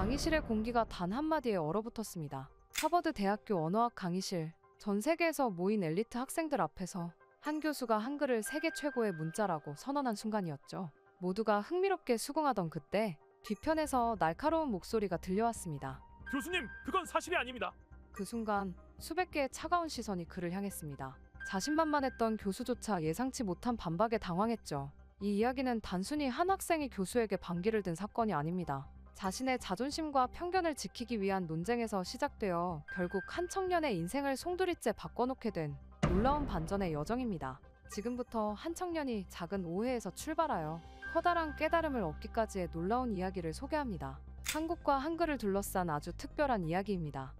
강의실의 공기가 단 한마디에 얼어붙었습니다. 하버드 대학교 언어학 강의실. 전 세계에서 모인 엘리트 학생들 앞에서 한 교수가 한글을 세계 최고의 문자라고 선언한 순간이었죠. 모두가 흥미롭게 수긍하던 그때 뒤편에서 날카로운 목소리가 들려왔습니다. 교수님, 그건 사실이 아닙니다. 그 순간 수백 개의 차가운 시선이 그를 향했습니다. 자신만만했던 교수조차 예상치 못한 반박에 당황했죠. 이 이야기는 단순히 한 학생이 교수에게 반기를 든 사건이 아닙니다. 자신의 자존심과 편견을 지키기 위한 논쟁에서 시작되어 결국 한 청년의 인생을 송두리째 바꿔놓게 된 놀라운 반전의 여정입니다. 지금부터 한 청년이 작은 오해에서 출발하여 커다란 깨달음을 얻기까지의 놀라운 이야기를 소개합니다. 한국과 한글을 둘러싼 아주 특별한 이야기입니다.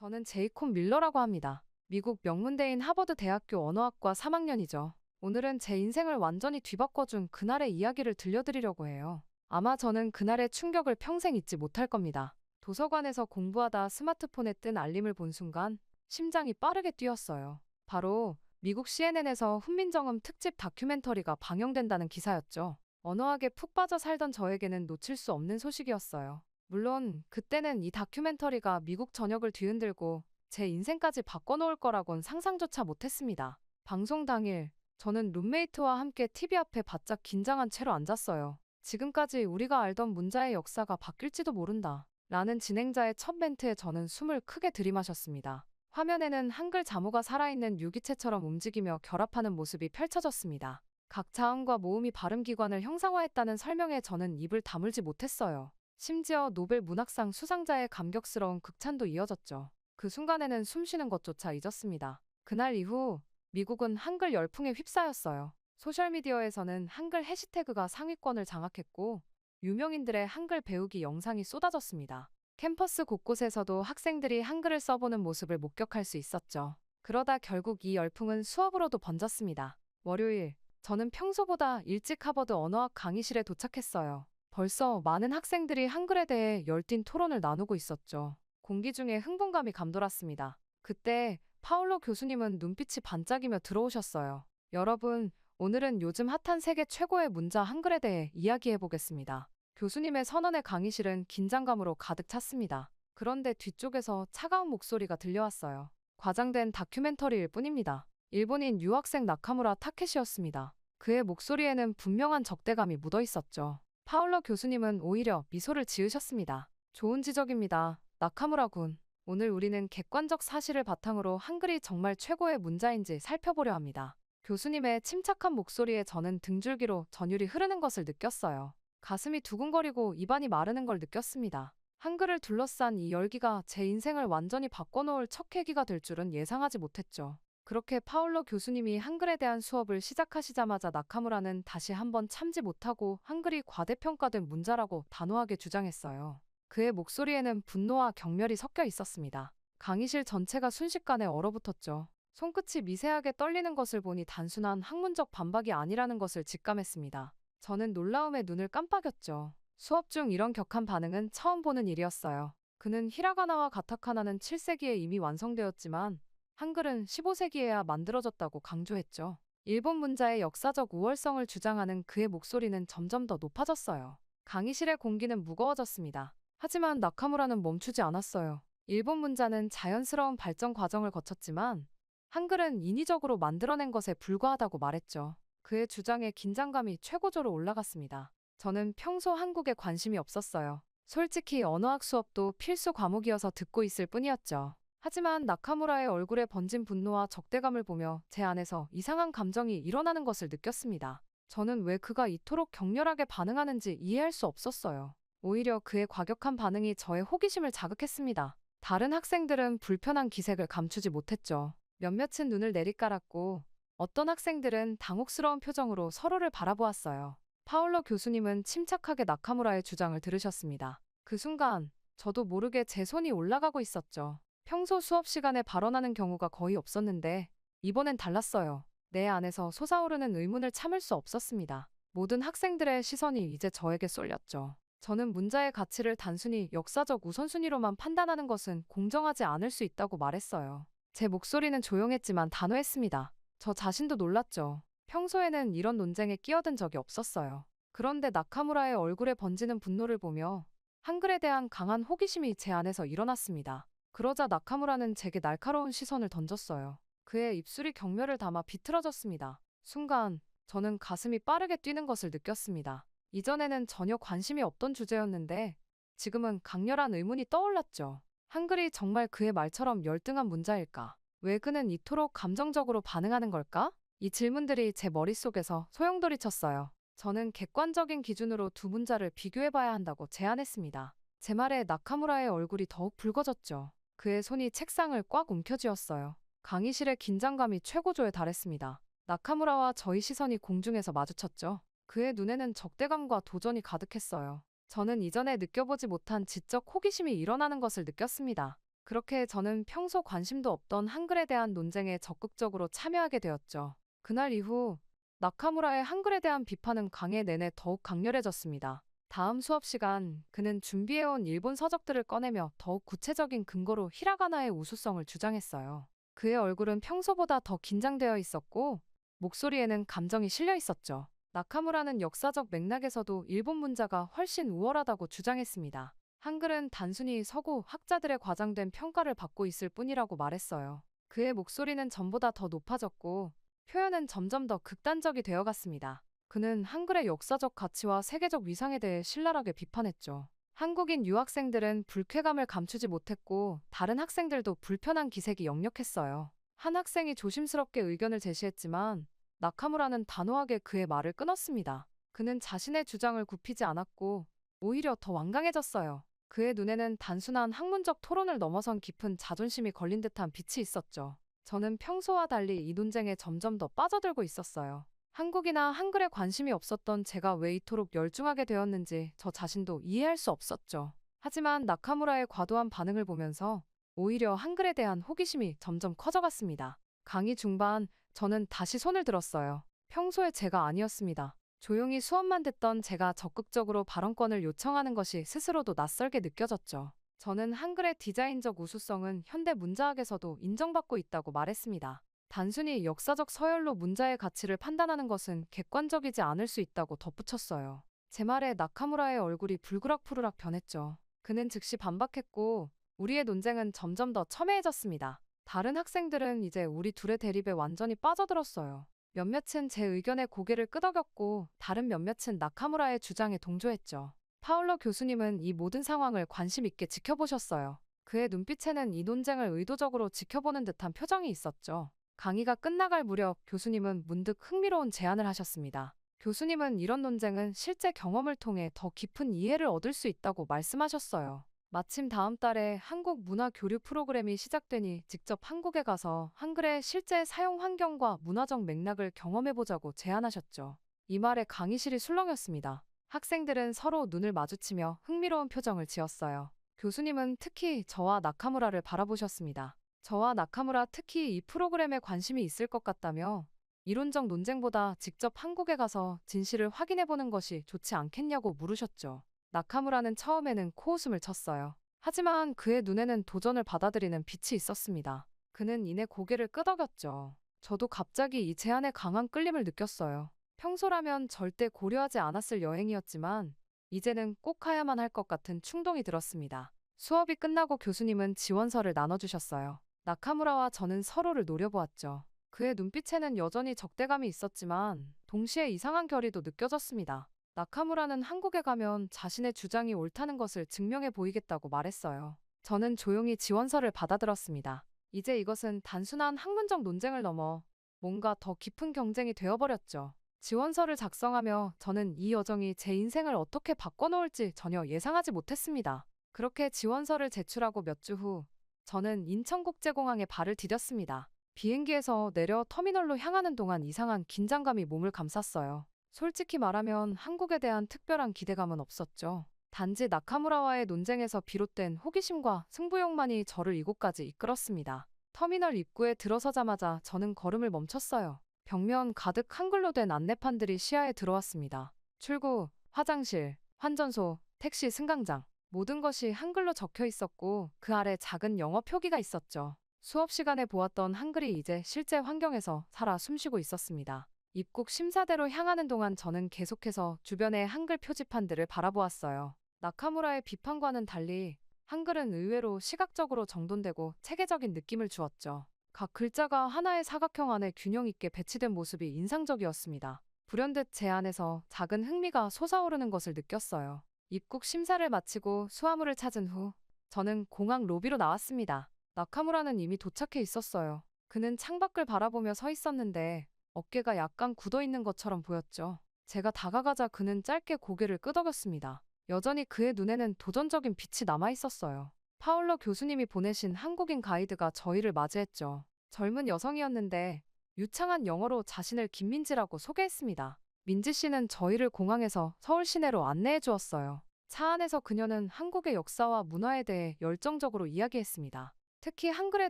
저는 제이콥 밀러라고 합니다. 미국 명문대인 하버드 대학교 언어학과 3학년이죠. 오늘은 제 인생을 완전히 뒤바꿔준 그날의 이야기를 들려드리려고 해요. 아마 저는 그날의 충격을 평생 잊지 못할 겁니다. 도서관에서 공부하다 스마트폰에 뜬 알림을 본 순간 심장이 빠르게 뛰었어요. 바로 미국 CNN에서 훈민정음 특집 다큐멘터리가 방영된다는 기사였죠. 언어학에 푹 빠져 살던 저에게는 놓칠 수 없는 소식이었어요. 물론 그때는 이 다큐멘터리가 미국 전역을 뒤흔들고 제 인생까지 바꿔놓을 거라곤 상상조차 못했습니다. 방송 당일 저는 룸메이트와 함께 TV 앞에 바짝 긴장한 채로 앉았어요. 지금까지 우리가 알던 문자의 역사가 바뀔지도 모른다 라는 진행자의 첫 멘트에 저는 숨을 크게 들이마셨습니다. 화면에는 한글 자모가 살아있는 유기체처럼 움직이며 결합하는 모습이 펼쳐졌습니다. 각 자음과 모음이 발음기관을 형상화했다는 설명에 저는 입을 다물지 못했어요. 심지어 노벨 문학상 수상자의 감격스러운 극찬도 이어졌죠. 그 순간에는 숨쉬는 것조차 잊었습니다. 그날 이후 미국은 한글 열풍에 휩싸였어요. 소셜미디어에서는 한글 해시태그가 상위권을 장악했고 유명인들의 한글 배우기 영상이 쏟아졌습니다. 캠퍼스 곳곳에서도 학생들이 한글을 써보는 모습을 목격할 수 있었죠. 그러다 결국 이 열풍은 수업으로도 번졌습니다. 월요일, 저는 평소보다 일찍 하버드 언어학 강의실에 도착했어요. 벌써 많은 학생들이 한글에 대해 열띤 토론을 나누고 있었죠. 공기 중에 흥분감이 감돌았습니다. 그때 파울로 교수님은 눈빛이 반짝이며 들어오셨어요. 여러분, 오늘은 요즘 핫한 세계 최고의 문자 한글에 대해 이야기해보겠습니다. 교수님의 선언의 강의실은 긴장감으로 가득 찼습니다. 그런데 뒤쪽에서 차가운 목소리가 들려왔어요. 과장된 다큐멘터리일 뿐입니다. 일본인 유학생 나카무라 타케시였습니다. 그의 목소리에는 분명한 적대감이 묻어 있었죠. 파울러 교수님은 오히려 미소를 지으셨습니다. 좋은 지적입니다. 나카무라 군. 오늘 우리는 객관적 사실을 바탕으로 한글이 정말 최고의 문자인지 살펴보려 합니다. 교수님의 침착한 목소리에 저는 등줄기로 전율이 흐르는 것을 느꼈어요. 가슴이 두근거리고 입안이 마르는 걸 느꼈습니다. 한글을 둘러싼 이 열기가 제 인생을 완전히 바꿔놓을 첫 계기가 될 줄은 예상하지 못했죠. 그렇게 파울러 교수님이 한글에 대한 수업을 시작하시자마자 나카무라는 다시 한번 참지 못하고 한글이 과대평가된 문자라고 단호하게 주장했어요. 그의 목소리에는 분노와 경멸이 섞여 있었습니다. 강의실 전체가 순식간에 얼어붙었죠. 손끝이 미세하게 떨리는 것을 보니 단순한 학문적 반박이 아니라는 것을 직감했습니다. 저는 놀라움에 눈을 깜빡였죠. 수업 중 이런 격한 반응은 처음 보는 일이었어요. 그는 히라가나와 가타카나는 7세기에 이미 완성되었지만 한글은 15세기에야 만들어졌다고 강조했죠. 일본 문자의 역사적 우월성을 주장하는 그의 목소리는 점점 더 높아졌어요. 강의실의 공기는 무거워졌습니다. 하지만 나카무라는 멈추지 않았어요. 일본 문자는 자연스러운 발전 과정을 거쳤지만 한글은 인위적으로 만들어낸 것에 불과하다고 말했죠. 그의 주장에 긴장감이 최고조로 올라갔습니다. 저는 평소 한국에 관심이 없었어요. 솔직히 언어학 수업도 필수 과목이어서 듣고 있을 뿐이었죠. 하지만 나카무라의 얼굴에 번진 분노와 적대감을 보며 제 안에서 이상한 감정이 일어나는 것을 느꼈습니다. 저는 왜 그가 이토록 격렬하게 반응하는지 이해할 수 없었어요. 오히려 그의 과격한 반응이 저의 호기심을 자극했습니다. 다른 학생들은 불편한 기색을 감추지 못했죠. 몇몇은 눈을 내리깔았고 어떤 학생들은 당혹스러운 표정으로 서로를 바라보았어요. 파울러 교수님은 침착하게 나카무라의 주장을 들으셨습니다. 그 순간 저도 모르게 제 손이 올라가고 있었죠. 평소 수업 시간에 발언하는 경우가 거의 없었는데 이번엔 달랐어요. 내 안에서 솟아오르는 의문을 참을 수 없었습니다. 모든 학생들의 시선이 이제 저에게 쏠렸죠. 저는 문자의 가치를 단순히 역사적 우선순위로만 판단하는 것은 공정하지 않을 수 있다고 말했어요. 제 목소리는 조용했지만 단호했습니다. 저 자신도 놀랐죠. 평소에는 이런 논쟁에 끼어든 적이 없었어요. 그런데 나카무라의 얼굴에 번지는 분노를 보며 한글에 대한 강한 호기심이 제 안에서 일어났습니다. 그러자 나카무라는 제게 날카로운 시선을 던졌어요. 그의 입술이 경멸을 담아 비틀어졌습니다. 순간 저는 가슴이 빠르게 뛰는 것을 느꼈습니다. 이전에는 전혀 관심이 없던 주제였는데 지금은 강렬한 의문이 떠올랐죠. 한글이 정말 그의 말처럼 열등한 문자일까? 왜 그는 이토록 감정적으로 반응하는 걸까? 이 질문들이 제 머릿속에서 소용돌이 쳤어요. 저는 객관적인 기준으로 두 문자를 비교해봐야 한다고 제안했습니다. 제 말에 나카무라의 얼굴이 더욱 붉어졌죠. 그의 손이 책상을 꽉 움켜쥐었어요. 강의실의 긴장감이 최고조에 달했습니다. 나카무라와 저희 시선이 공중에서 마주쳤죠. 그의 눈에는 적대감과 도전이 가득했어요. 저는 이전에 느껴보지 못한 지적 호기심이 일어나는 것을 느꼈습니다. 그렇게 저는 평소 관심도 없던 한글에 대한 논쟁에 적극적으로 참여하게 되었죠. 그날 이후 나카무라의 한글에 대한 비판은 강의 내내 더욱 강렬해졌습니다. 다음 수업 시간 그는 준비해온 일본 서적들을 꺼내며 더욱 구체적인 근거로 히라가나의 우수성을 주장했어요. 그의 얼굴은 평소보다 더 긴장되어 있었고 목소리에는 감정이 실려 있었죠. 나카무라는 역사적 맥락에서도 일본 문자가 훨씬 우월하다고 주장했습니다. 한글은 단순히 서구 학자들의 과장된 평가를 받고 있을 뿐이라고 말했어요. 그의 목소리는 전보다 더 높아졌고 표현은 점점 더 극단적이 되어갔습니다. 그는 한글의 역사적 가치와 세계적 위상에 대해 신랄하게 비판했죠. 한국인 유학생들은 불쾌감을 감추지 못했고 다른 학생들도 불편한 기색이 역력했어요. 한 학생이 조심스럽게 의견을 제시했지만 나카무라는 단호하게 그의 말을 끊었습니다. 그는 자신의 주장을 굽히지 않았고 오히려 더 완강해졌어요. 그의 눈에는 단순한 학문적 토론을 넘어선 깊은 자존심이 걸린 듯한 빛이 있었죠. 저는 평소와 달리 이 논쟁에 점점 더 빠져들고 있었어요. 한국이나 한글에 관심이 없었던 제가 왜 이토록 열중하게 되었는지 저 자신도 이해할 수 없었죠. 하지만 나카무라의 과도한 반응을 보면서 오히려 한글에 대한 호기심이 점점 커져갔습니다. 강의 중반 저는 다시 손을 들었어요. 평소에 제가 아니었습니다. 조용히 수업만 듣던 제가 적극적으로 발언권을 요청하는 것이 스스로도 낯설게 느껴졌죠. 저는 한글의 디자인적 우수성은 현대 문자학에서도 인정받고 있다고 말했습니다. 단순히 역사적 서열로 문자의 가치를 판단하는 것은 객관적이지 않을 수 있다고 덧붙였어요. 제 말에 나카무라의 얼굴이 불그락푸르락 변했죠. 그는 즉시 반박했고 우리의 논쟁은 점점 더 첨예해졌습니다. 다른 학생들은 이제 우리 둘의 대립에 완전히 빠져들었어요. 몇몇은 제 의견에 고개를 끄덕였고 다른 몇몇은 나카무라의 주장에 동조했죠. 파울로 교수님은 이 모든 상황을 관심 있게 지켜보셨어요. 그의 눈빛에는 이 논쟁을 의도적으로 지켜보는 듯한 표정이 있었죠. 강의가 끝나갈 무렵 교수님은 문득 흥미로운 제안을 하셨습니다. 교수님은 이런 논쟁은 실제 경험을 통해 더 깊은 이해를 얻을 수 있다고 말씀하셨어요. 마침 다음 달에 한국 문화 교류 프로그램이 시작되니 직접 한국에 가서 한글의 실제 사용 환경과 문화적 맥락을 경험해보자고 제안하셨죠. 이 말에 강의실이 술렁였습니다. 학생들은 서로 눈을 마주치며 흥미로운 표정을 지었어요. 교수님은 특히 저와 나카무라를 바라보셨습니다. 저와 나카무라 특히 이 프로그램에 관심이 있을 것 같다며 이론적 논쟁보다 직접 한국에 가서 진실을 확인해보는 것이 좋지 않겠냐고 물으셨죠. 나카무라는 처음에는 코웃음을 쳤어요. 하지만 그의 눈에는 도전을 받아들이는 빛이 있었습니다. 그는 이내 고개를 끄덕였죠. 저도 갑자기 이 제안에 강한 끌림을 느꼈어요. 평소라면 절대 고려하지 않았을 여행이었지만 이제는 꼭 가야만 할 것 같은 충동이 들었습니다. 수업이 끝나고 교수님은 지원서를 나눠주셨어요. 나카무라와 저는 서로를 노려보았죠. 그의 눈빛에는 여전히 적대감이 있었지만 동시에 이상한 결의도 느껴졌습니다. 나카무라는 한국에 가면 자신의 주장이 옳다는 것을 증명해 보이겠다고 말했어요. 저는 조용히 지원서를 받아들었습니다. 이제 이것은 단순한 학문적 논쟁을 넘어 뭔가 더 깊은 경쟁이 되어버렸죠. 지원서를 작성하며 저는 이 여정이 제 인생을 어떻게 바꿔놓을지 전혀 예상하지 못했습니다. 그렇게 지원서를 제출하고 몇 주 후 저는 인천국제공항에 발을 디뎠습니다. 비행기에서 내려 터미널로 향하는 동안 이상한 긴장감이 몸을 감쌌어요. 솔직히 말하면 한국에 대한 특별한 기대감은 없었죠. 단지 나카무라와의 논쟁에서 비롯된 호기심과 승부욕만이 저를 이곳까지 이끌었습니다. 터미널 입구에 들어서자마자 저는 걸음을 멈췄어요. 벽면 가득 한글로 된 안내판들이 시야에 들어왔습니다. 출구, 화장실, 환전소, 택시 승강장. 모든 것이 한글로 적혀 있었고 그 아래 작은 영어 표기가 있었죠. 수업 시간에 보았던 한글이 이제 실제 환경에서 살아 숨쉬고 있었습니다. 입국 심사대로 향하는 동안 저는 계속해서 주변의 한글 표지판들을 바라보았어요. 나카무라의 비판과는 달리 한글은 의외로 시각적으로 정돈되고 체계적인 느낌을 주었죠. 각 글자가 하나의 사각형 안에 균형 있게 배치된 모습이 인상적이었습니다. 불현듯 제 안에서 작은 흥미가 솟아오르는 것을 느꼈어요. 입국 심사를 마치고 수화물을 찾은 후 저는 공항 로비로 나왔습니다. 나카무라는 이미 도착해 있었어요. 그는 창밖을 바라보며 서 있었는데 어깨가 약간 굳어 있는 것처럼 보였죠. 제가 다가가자 그는 짧게 고개를 끄덕였습니다. 여전히 그의 눈에는 도전적인 빛이 남아 있었어요. 파울러 교수님이 보내신 한국인 가이드가 저희를 맞이했죠. 젊은 여성이었는데 유창한 영어로 자신을 김민지라고 소개했습니다. 민지 씨는 저희를 공항에서 서울 시내로 안내해 주었어요. 차 안에서 그녀는 한국의 역사와 문화에 대해 열정적으로 이야기했습니다. 특히 한글에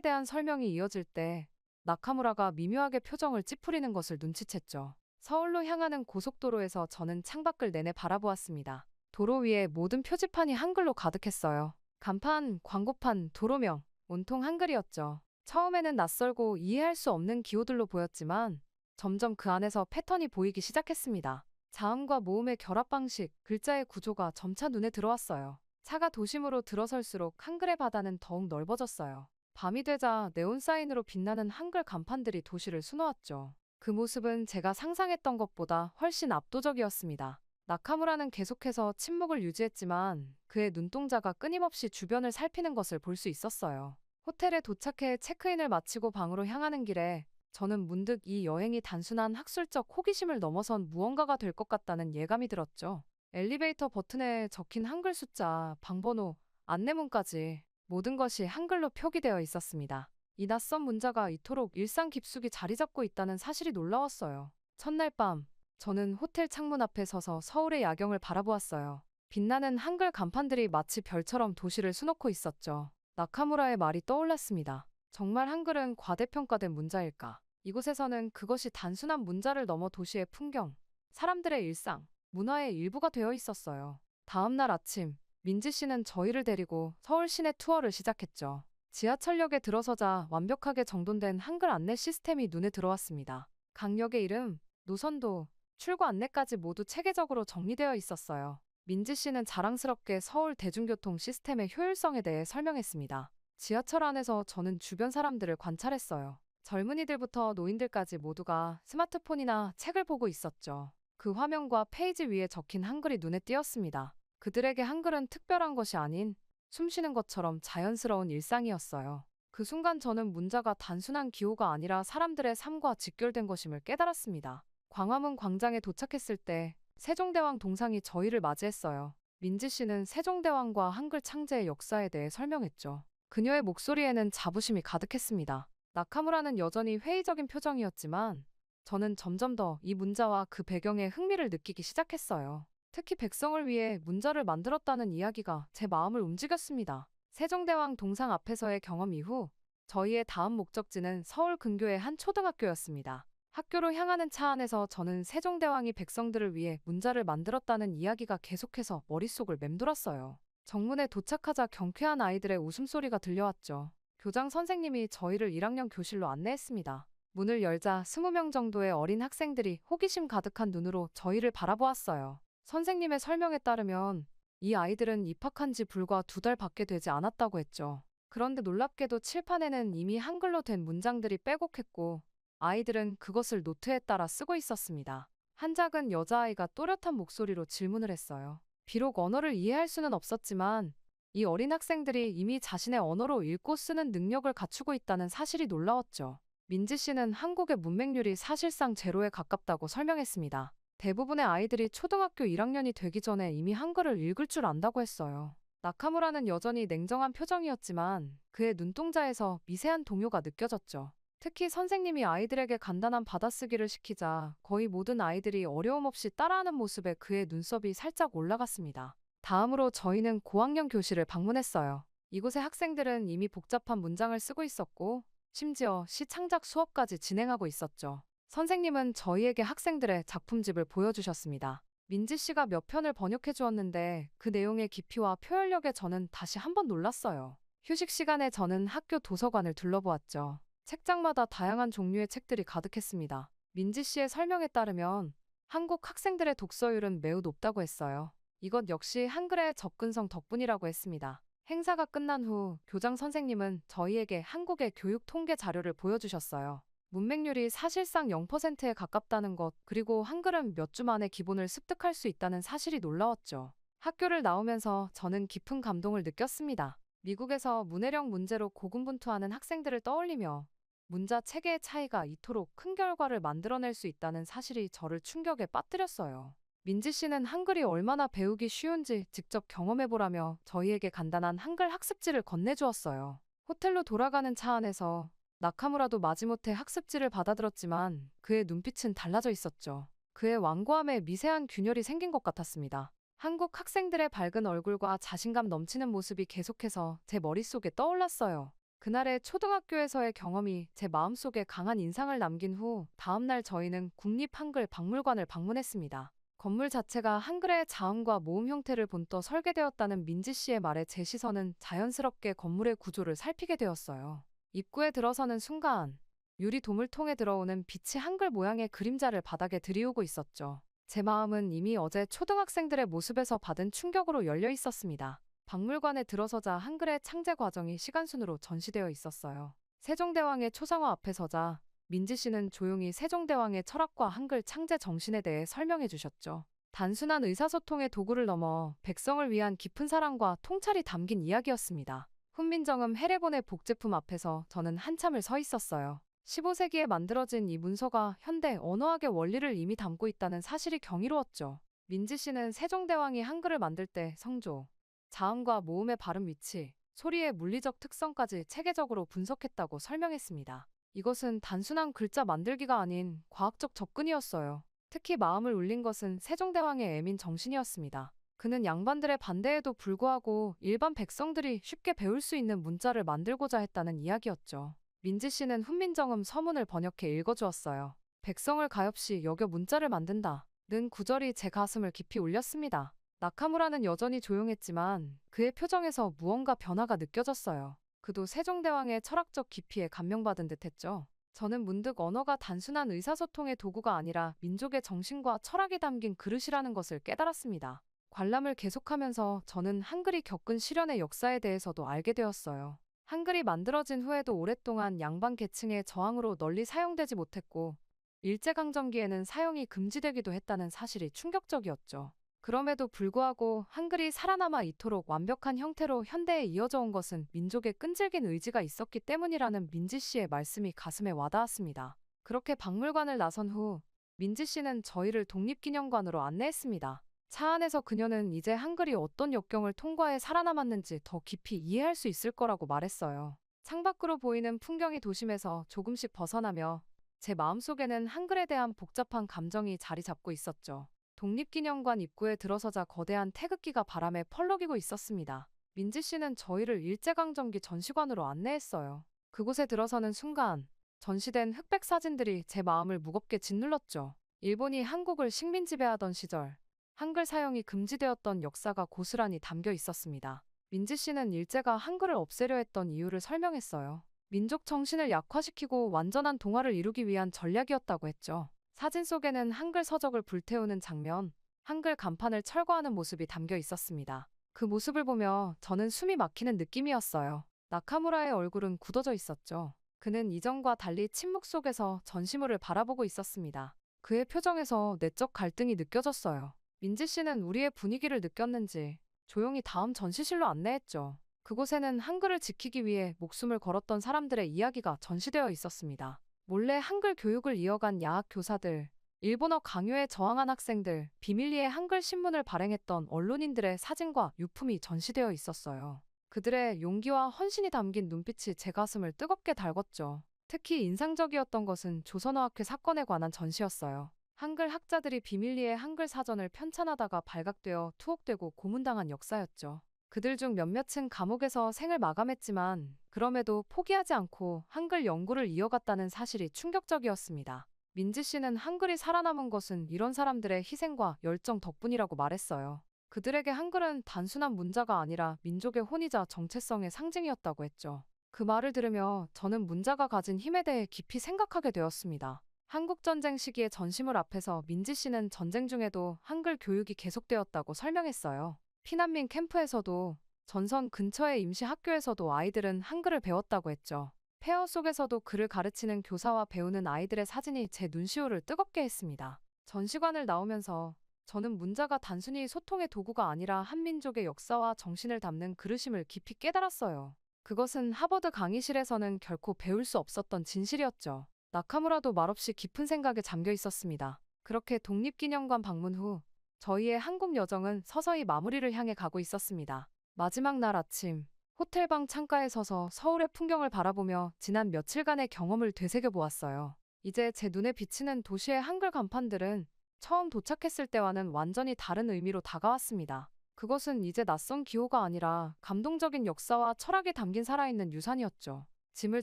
대한 설명이 이어질 때 나카무라가 미묘하게 표정을 찌푸리는 것을 눈치챘죠. 서울로 향하는 고속도로에서 저는 창밖을 내내 바라보았습니다. 도로 위에 모든 표지판이 한글로 가득했어요. 간판, 광고판, 도로명, 온통 한글이었죠. 처음에는 낯설고 이해할 수 없는 기호들로 보였지만 점점 그 안에서 패턴이 보이기 시작했습니다. 자음과 모음의 결합 방식, 글자의 구조가 점차 눈에 들어왔어요. 차가 도심으로 들어설수록 한글의 바다는 더욱 넓어졌어요. 밤이 되자 네온사인으로 빛나는 한글 간판들이 도시를 수놓았죠. 그 모습은 제가 상상했던 것보다 훨씬 압도적이었습니다. 나카무라는 계속해서 침묵을 유지했지만 그의 눈동자가 끊임없이 주변을 살피는 것을 볼 수 있었어요. 호텔에 도착해 체크인을 마치고 방으로 향하는 길에 저는 문득 이 여행이 단순한 학술적 호기심을 넘어선 무언가가 될 것 같다는 예감이 들었죠. 엘리베이터 버튼에 적힌 한글 숫자, 방번호, 안내문까지 모든 것이 한글로 표기되어 있었습니다. 이 낯선 문자가 이토록 일상 깊숙이 자리 잡고 있다는 사실이 놀라웠어요. 첫날 밤, 저는 호텔 창문 앞에 서서 서울의 야경을 바라보았어요. 빛나는 한글 간판들이 마치 별처럼 도시를 수놓고 있었죠. 나카무라의 말이 떠올랐습니다. 정말 한글은 과대평가된 문자일까? 이곳에서는 그것이 단순한 문자를 넘어 도시의 풍경, 사람들의 일상, 문화의 일부가 되어 있었어요. 다음 날 아침, 민지 씨는 저희를 데리고 서울 시내 투어를 시작했죠. 지하철역에 들어서자 완벽하게 정돈된 한글 안내 시스템이 눈에 들어왔습니다. 강역의 이름, 노선도, 출구 안내까지 모두 체계적으로 정리되어 있었어요. 민지 씨는 자랑스럽게 서울 대중교통 시스템의 효율성에 대해 설명했습니다. 지하철 안에서 저는 주변 사람들을 관찰했어요. 젊은이들부터 노인들까지 모두가 스마트폰이나 책을 보고 있었죠. 그 화면과 페이지 위에 적힌 한글이 눈에 띄었습니다. 그들에게 한글은 특별한 것이 아닌 숨쉬는 것처럼 자연스러운 일상이었어요. 그 순간 저는 문자가 단순한 기호가 아니라 사람들의 삶과 직결된 것임을 깨달았습니다. 광화문 광장에 도착했을 때 세종대왕 동상이 저희를 맞이했어요. 민지 씨는 세종대왕과 한글 창제의 역사에 대해 설명했죠. 그녀의 목소리에는 자부심이 가득했습니다. 나카무라는 여전히 회의적인 표정이었지만 저는 점점 더 이 문자와 그 배경에 흥미를 느끼기 시작했어요. 특히 백성을 위해 문자를 만들었다는 이야기가 제 마음을 움직였습니다. 세종대왕 동상 앞에서의 경험 이후 저희의 다음 목적지는 서울 근교의 한 초등학교였습니다. 학교로 향하는 차 안에서 저는 세종대왕이 백성들을 위해 문자를 만들었다는 이야기가 계속해서 머릿속을 맴돌았어요. 정문에 도착하자 경쾌한 아이들의 웃음소리가 들려왔죠. 교장 선생님이 저희를 1학년 교실로 안내했습니다. 문을 열자 20명 정도의 어린 학생들이 호기심 가득한 눈으로 저희를 바라보았어요. 선생님의 설명에 따르면 이 아이들은 입학한 지 불과 2달 밖에 되지 않았다고 했죠. 그런데 놀랍게도 칠판에는 이미 한글로 된 문장들이 빼곡했고 아이들은 그것을 노트에 따라 쓰고 있었습니다. 한 작은 여자아이가 또렷한 목소리로 질문을 했어요. 비록 언어를 이해할 수는 없었지만 이 어린 학생들이 이미 자신의 언어로 읽고 쓰는 능력을 갖추고 있다는 사실이 놀라웠죠. 민지 씨는 한국의 문맹률이 사실상 제로에 가깝다고 설명했습니다. 대부분의 아이들이 초등학교 1학년이 되기 전에 이미 한글을 읽을 줄 안다고 했어요. 나카무라는 여전히 냉정한 표정이었지만 그의 눈동자에서 미세한 동요가 느껴졌죠. 특히 선생님이 아이들에게 간단한 받아쓰기를 시키자 거의 모든 아이들이 어려움 없이 따라하는 모습에 그의 눈썹이 살짝 올라갔습니다. 다음으로 저희는 고학년 교실을 방문했어요. 이곳의 학생들은 이미 복잡한 문장을 쓰고 있었고 심지어 시 창작 수업까지 진행하고 있었죠. 선생님은 저희에게 학생들의 작품집을 보여주셨습니다. 민지 씨가 몇 편을 번역해 주었는데 그 내용의 깊이와 표현력에 저는 다시 한번 놀랐어요. 휴식 시간에 저는 학교 도서관을 둘러보았죠. 책장마다 다양한 종류의 책들이 가득했습니다. 민지 씨의 설명에 따르면 한국 학생들의 독서율은 매우 높다고 했어요. 이것 역시 한글의 접근성 덕분이라고 했습니다. 행사가 끝난 후 교장 선생님은 저희에게 한국의 교육 통계 자료를 보여주셨어요. 문맹률이 사실상 0%에 가깝다는 것, 그리고 한글은 몇 주 만에 기본을 습득할 수 있다는 사실이 놀라웠죠. 학교를 나오면서 저는 깊은 감동을 느꼈습니다. 미국에서 문해력 문제로 고군분투하는 학생들을 떠올리며 문자 체계의 차이가 이토록 큰 결과를 만들어낼 수 있다는 사실이 저를 충격에 빠뜨렸어요. 민지 씨는 한글이 얼마나 배우기 쉬운지 직접 경험해보라며 저희에게 간단한 한글 학습지를 건네주었어요. 호텔로 돌아가는 차 안에서 나카무라도 마지못해 학습지를 받아들었지만 그의 눈빛은 달라져 있었죠. 그의 완고함에 미세한 균열이 생긴 것 같았습니다. 한국 학생들의 밝은 얼굴과 자신감 넘치는 모습이 계속해서 제 머릿속에 떠올랐어요. 그날의 초등학교에서의 경험이 제 마음속에 강한 인상을 남긴 후 다음날 저희는 국립한글박물관을 방문했습니다. 건물 자체가 한글의 자음과 모음 형태를 본떠 설계되었다는 민지 씨의 말에 제 시선은 자연스럽게 건물의 구조를 살피게 되었어요. 입구에 들어서는 순간 유리 도물통에 들어오는 빛이 한글 모양의 그림자를 바닥에 들이우고 있었죠. 제 마음은 이미 어제 초등학생들의 모습에서 받은 충격으로 열려 있었습니다. 박물관에 들어서자 한글의 창제 과정이 시간순으로 전시되어 있었어요. 세종대왕의 초상화 앞에 서자 민지 씨는 조용히 세종대왕의 철학과 한글 창제 정신에 대해 설명해 주셨죠. 단순한 의사소통의 도구를 넘어 백성을 위한 깊은 사랑과 통찰이 담긴 이야기였습니다. 훈민정음 해례본의 복제품 앞에서 저는 한참을 서 있었어요. 15세기에 만들어진 이 문서가 현대 언어학의 원리를 이미 담고 있다는 사실이 경이로웠죠. 민지 씨는 세종대왕이 한글을 만들 때 성조, 자음과 모음의 발음 위치, 소리의 물리적 특성까지 체계적으로 분석했다고 설명했습니다. 이것은 단순한 글자 만들기가 아닌 과학적 접근이었어요. 특히 마음을 울린 것은 세종대왕의 애민 정신이었습니다. 그는 양반들의 반대에도 불구하고 일반 백성들이 쉽게 배울 수 있는 문자를 만들고자 했다는 이야기였죠. 민지 씨는 훈민정음 서문을 번역해 읽어주었어요. 백성을 가엾이 여겨 문자를 만든다. 는 구절이 제 가슴을 깊이 울렸습니다. 나카무라는 여전히 조용했지만 그의 표정에서 무언가 변화가 느껴졌어요. 그도 세종대왕의 철학적 깊이에 감명받은 듯했죠. 저는 문득 언어가 단순한 의사소통의 도구가 아니라 민족의 정신과 철학이 담긴 그릇이라는 것을 깨달았습니다. 관람을 계속하면서 저는 한글이 겪은 시련의 역사에 대해서도 알게 되었어요. 한글이 만들어진 후에도 오랫동안 양반 계층의 저항으로 널리 사용되지 못했고 일제강점기에는 사용이 금지되기도 했다는 사실이 충격적이었죠. 그럼에도 불구하고 한글이 살아남아 이토록 완벽한 형태로 현대에 이어져 온 것은 민족의 끈질긴 의지가 있었기 때문이라는 민지 씨의 말씀이 가슴에 와닿았습니다. 그렇게 박물관을 나선 후 민지 씨는 저희를 독립기념관으로 안내했습니다. 차 안에서 그녀는 이제 한글이 어떤 역경을 통과해 살아남았는지 더 깊이 이해할 수 있을 거라고 말했어요. 창밖으로 보이는 풍경이 도심에서 조금씩 벗어나며 제 마음속에는 한글에 대한 복잡한 감정이 자리 잡고 있었죠. 독립기념관 입구에 들어서자 거대한 태극기가 바람에 펄럭이고 있었습니다. 민지 씨는 저희를 일제강점기 전시관으로 안내했어요. 그곳에 들어서는 순간 전시된 흑백 사진들이 제 마음을 무겁게 짓눌렀죠. 일본이 한국을 식민 지배하던 시절 한글 사용이 금지되었던 역사가 고스란히 담겨 있었습니다. 민지 씨는 일제가 한글을 없애려 했던 이유를 설명했어요. 민족 정신을 약화시키고 완전한 동화를 이루기 위한 전략이었다고 했죠. 사진 속에는 한글 서적을 불태우는 장면, 한글 간판을 철거하는 모습이 담겨 있었습니다. 그 모습을 보며 저는 숨이 막히는 느낌이었어요. 나카무라의 얼굴은 굳어져 있었죠. 그는 이전과 달리 침묵 속에서 전시물을 바라보고 있었습니다. 그의 표정에서 내적 갈등이 느껴졌어요. 민지 씨는 우리의 분위기를 느꼈는지 조용히 다음 전시실로 안내했죠. 그곳에는 한글을 지키기 위해 목숨을 걸었던 사람들의 이야기가 전시되어 있었습니다. 몰래 한글 교육을 이어간 야학 교사들, 일본어 강요에 저항한 학생들, 비밀리에 한글 신문을 발행했던 언론인들의 사진과 유품이 전시되어 있었어요. 그들의 용기와 헌신이 담긴 눈빛이 제 가슴을 뜨겁게 달궜죠. 특히 인상적이었던 것은 조선어학회 사건에 관한 전시였어요. 한글 학자들이 비밀리에 한글 사전을 편찬하다가 발각되어 투옥되고 고문당한 역사였죠. 그들 중 몇몇은 감옥에서 생을 마감했지만 그럼에도 포기하지 않고 한글 연구를 이어갔다는 사실이 충격적이었습니다. 민지 씨는 한글이 살아남은 것은 이런 사람들의 희생과 열정 덕분이라고 말했어요. 그들에게 한글은 단순한 문자가 아니라 민족의 혼이자 정체성의 상징이었다고 했죠. 그 말을 들으며 저는 문자가 가진 힘에 대해 깊이 생각하게 되었습니다. 한국전쟁 시기의 전시물 앞에서 민지 씨는 전쟁 중에도 한글 교육이 계속되었다고 설명했어요. 피난민 캠프에서도 전선 근처의 임시 학교에서도 아이들은 한글을 배웠다고 했죠. 폐허 속에서도 글을 가르치는 교사와 배우는 아이들의 사진이 제 눈시울을 뜨겁게 했습니다. 전시관을 나오면서 저는 문자가 단순히 소통의 도구가 아니라 한민족의 역사와 정신을 담는 그릇임을 깊이 깨달았어요. 그것은 하버드 강의실에서는 결코 배울 수 없었던 진실이었죠. 나카무라도 말없이 깊은 생각에 잠겨 있었습니다. 그렇게 독립기념관 방문 후 저희의 한국 여정은 서서히 마무리를 향해 가고 있었습니다. 마지막 날 아침, 호텔방 창가에 서서 서울의 풍경을 바라보며 지난 며칠간의 경험을 되새겨 보았어요. 이제 제 눈에 비치는 도시의 한글 간판들은 처음 도착했을 때와는 완전히 다른 의미로 다가왔습니다. 그것은 이제 낯선 기호가 아니라 감동적인 역사와 철학이 담긴 살아있는 유산이었죠. 짐을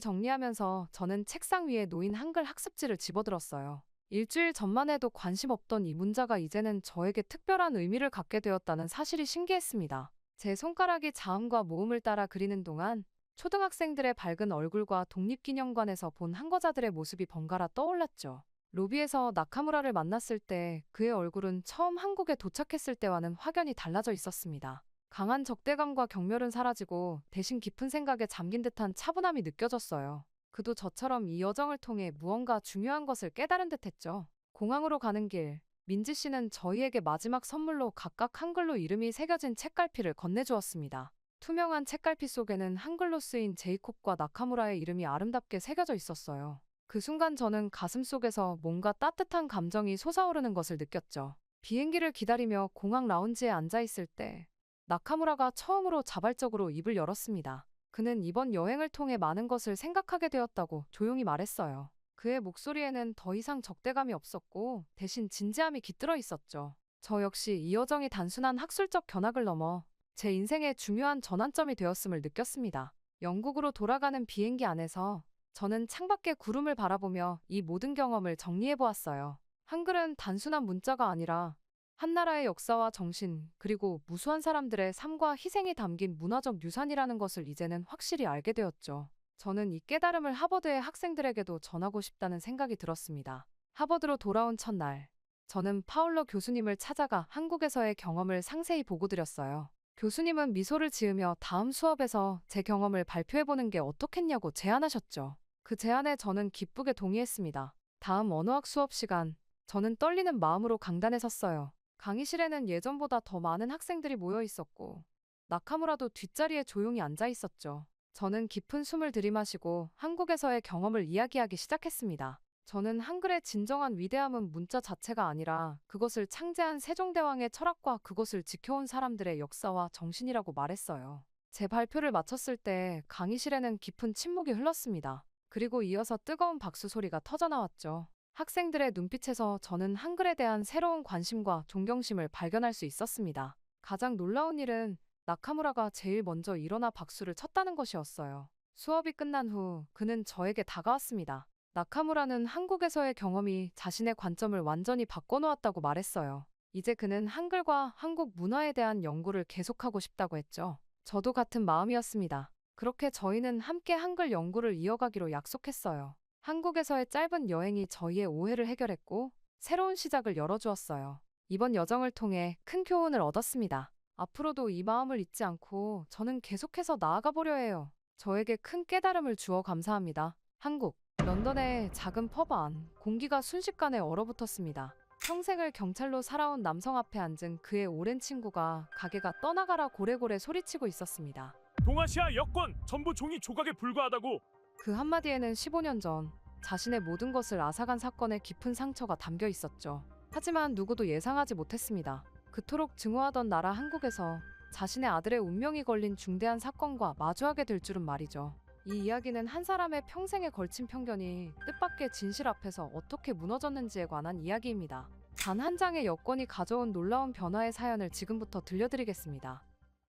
정리하면서 저는 책상 위에 놓인 한글 학습지를 집어들었어요. 일주일 전만 해도 관심 없던 이 문자가 이제는 저에게 특별한 의미를 갖게 되었다는 사실이 신기했습니다. 제 손가락이 자음과 모음을 따라 그리는 동안 초등학생들의 밝은 얼굴과 독립기념관에서 본 항거자들의 모습이 번갈아 떠올랐죠. 로비에서 나카무라를 만났을 때 그의 얼굴은 처음 한국에 도착했을 때와는 확연히 달라져 있었습니다. 강한 적대감과 경멸은 사라지고 대신 깊은 생각에 잠긴 듯한 차분함이 느껴졌어요. 그도 저처럼 이 여정을 통해 무언가 중요한 것을 깨달은 듯했죠. 공항으로 가는 길, 민지 씨는 저희에게 마지막 선물로 각각 한글로 이름이 새겨진 책갈피를 건네주었습니다. 투명한 책갈피 속에는 한글로 쓰인 제이콥과 나카무라의 이름이 아름답게 새겨져 있었어요. 그 순간 저는 가슴속에서 뭔가 따뜻한 감정이 솟아오르는 것을 느꼈죠. 비행기를 기다리며 공항 라운지에 앉아있을 때 나카무라가 처음으로 자발적으로 입을 열었습니다. 그는 이번 여행을 통해 많은 것을 생각하게 되었다고 조용히 말했어요. 그의 목소리에는 더 이상 적대감이 없었고 대신 진지함이 깃들어 있었죠. 저 역시 이 여정이 단순한 학술적 견학을 넘어 제 인생의 중요한 전환점이 되었음을 느꼈습니다. 영국으로 돌아가는 비행기 안에서 저는 창밖의 구름을 바라보며 이 모든 경험을 정리해 보았어요. 한글은 단순한 문자가 아니라 한 나라의 역사와 정신, 그리고 무수한 사람들의 삶과 희생이 담긴 문화적 유산이라는 것을 이제는 확실히 알게 되었죠. 저는 이 깨달음을 하버드의 학생들에게도 전하고 싶다는 생각이 들었습니다. 하버드로 돌아온 첫날, 저는 파울러 교수님을 찾아가 한국에서의 경험을 상세히 보고드렸어요. 교수님은 미소를 지으며 다음 수업에서 제 경험을 발표해보는 게 어떻겠냐고 제안하셨죠. 그 제안에 저는 기쁘게 동의했습니다. 다음 언어학 수업 시간, 저는 떨리는 마음으로 강단에 섰어요. 강의실에는 예전보다 더 많은 학생들이 모여 있었고 나카무라도 뒷자리에 조용히 앉아 있었죠. 저는 깊은 숨을 들이마시고 한국에서의 경험을 이야기하기 시작했습니다. 저는 한글의 진정한 위대함은 문자 자체가 아니라 그것을 창제한 세종대왕의 철학과 그것을 지켜온 사람들의 역사와 정신이라고 말했어요. 제 발표를 마쳤을 때 강의실에는 깊은 침묵이 흘렀습니다. 그리고 이어서 뜨거운 박수 소리가 터져나왔죠. 학생들의 눈빛에서 저는 한글에 대한 새로운 관심과 존경심을 발견할 수 있었습니다. 가장 놀라운 일은 나카무라가 제일 먼저 일어나 박수를 쳤다는 것이었어요. 수업이 끝난 후 그는 저에게 다가왔습니다. 나카무라는 한국에서의 경험이 자신의 관점을 완전히 바꿔놓았다고 말했어요. 이제 그는 한글과 한국 문화에 대한 연구를 계속하고 싶다고 했죠. 저도 같은 마음이었습니다. 그렇게 저희는 함께 한글 연구를 이어가기로 약속했어요. 한국에서의 짧은 여행이 저희의 오해를 해결했고 새로운 시작을 열어주었어요. 이번 여정을 통해 큰 교훈을 얻었습니다. 앞으로도 이 마음을 잊지 않고 저는 계속해서 나아가 보려 해요. 저에게 큰 깨달음을 주어 감사합니다. 한국, 런던의 작은 펍 안, 공기가 순식간에 얼어붙었습니다. 평생을 경찰로 살아온 남성 앞에 앉은 그의 오랜 친구가 가게가 떠나가라 고래고래 소리치고 있었습니다. 동아시아 여권 전부 종이 조각에 불과하다고. 그 한마디에는 15년 전 자신의 모든 것을 앗아간 사건의 깊은 상처가 담겨 있었죠. 하지만 누구도 예상하지 못했습니다. 그토록 증오하던 나라 한국에서 자신의 아들의 운명이 걸린 중대한 사건과 마주하게 될 줄은 말이죠. 이 이야기는 한 사람의 평생에 걸친 편견이 뜻밖의 진실 앞에서 어떻게 무너졌는지에 관한 이야기입니다. 단 한 장의 여권이 가져온 놀라운 변화의 사연을 지금부터 들려드리겠습니다.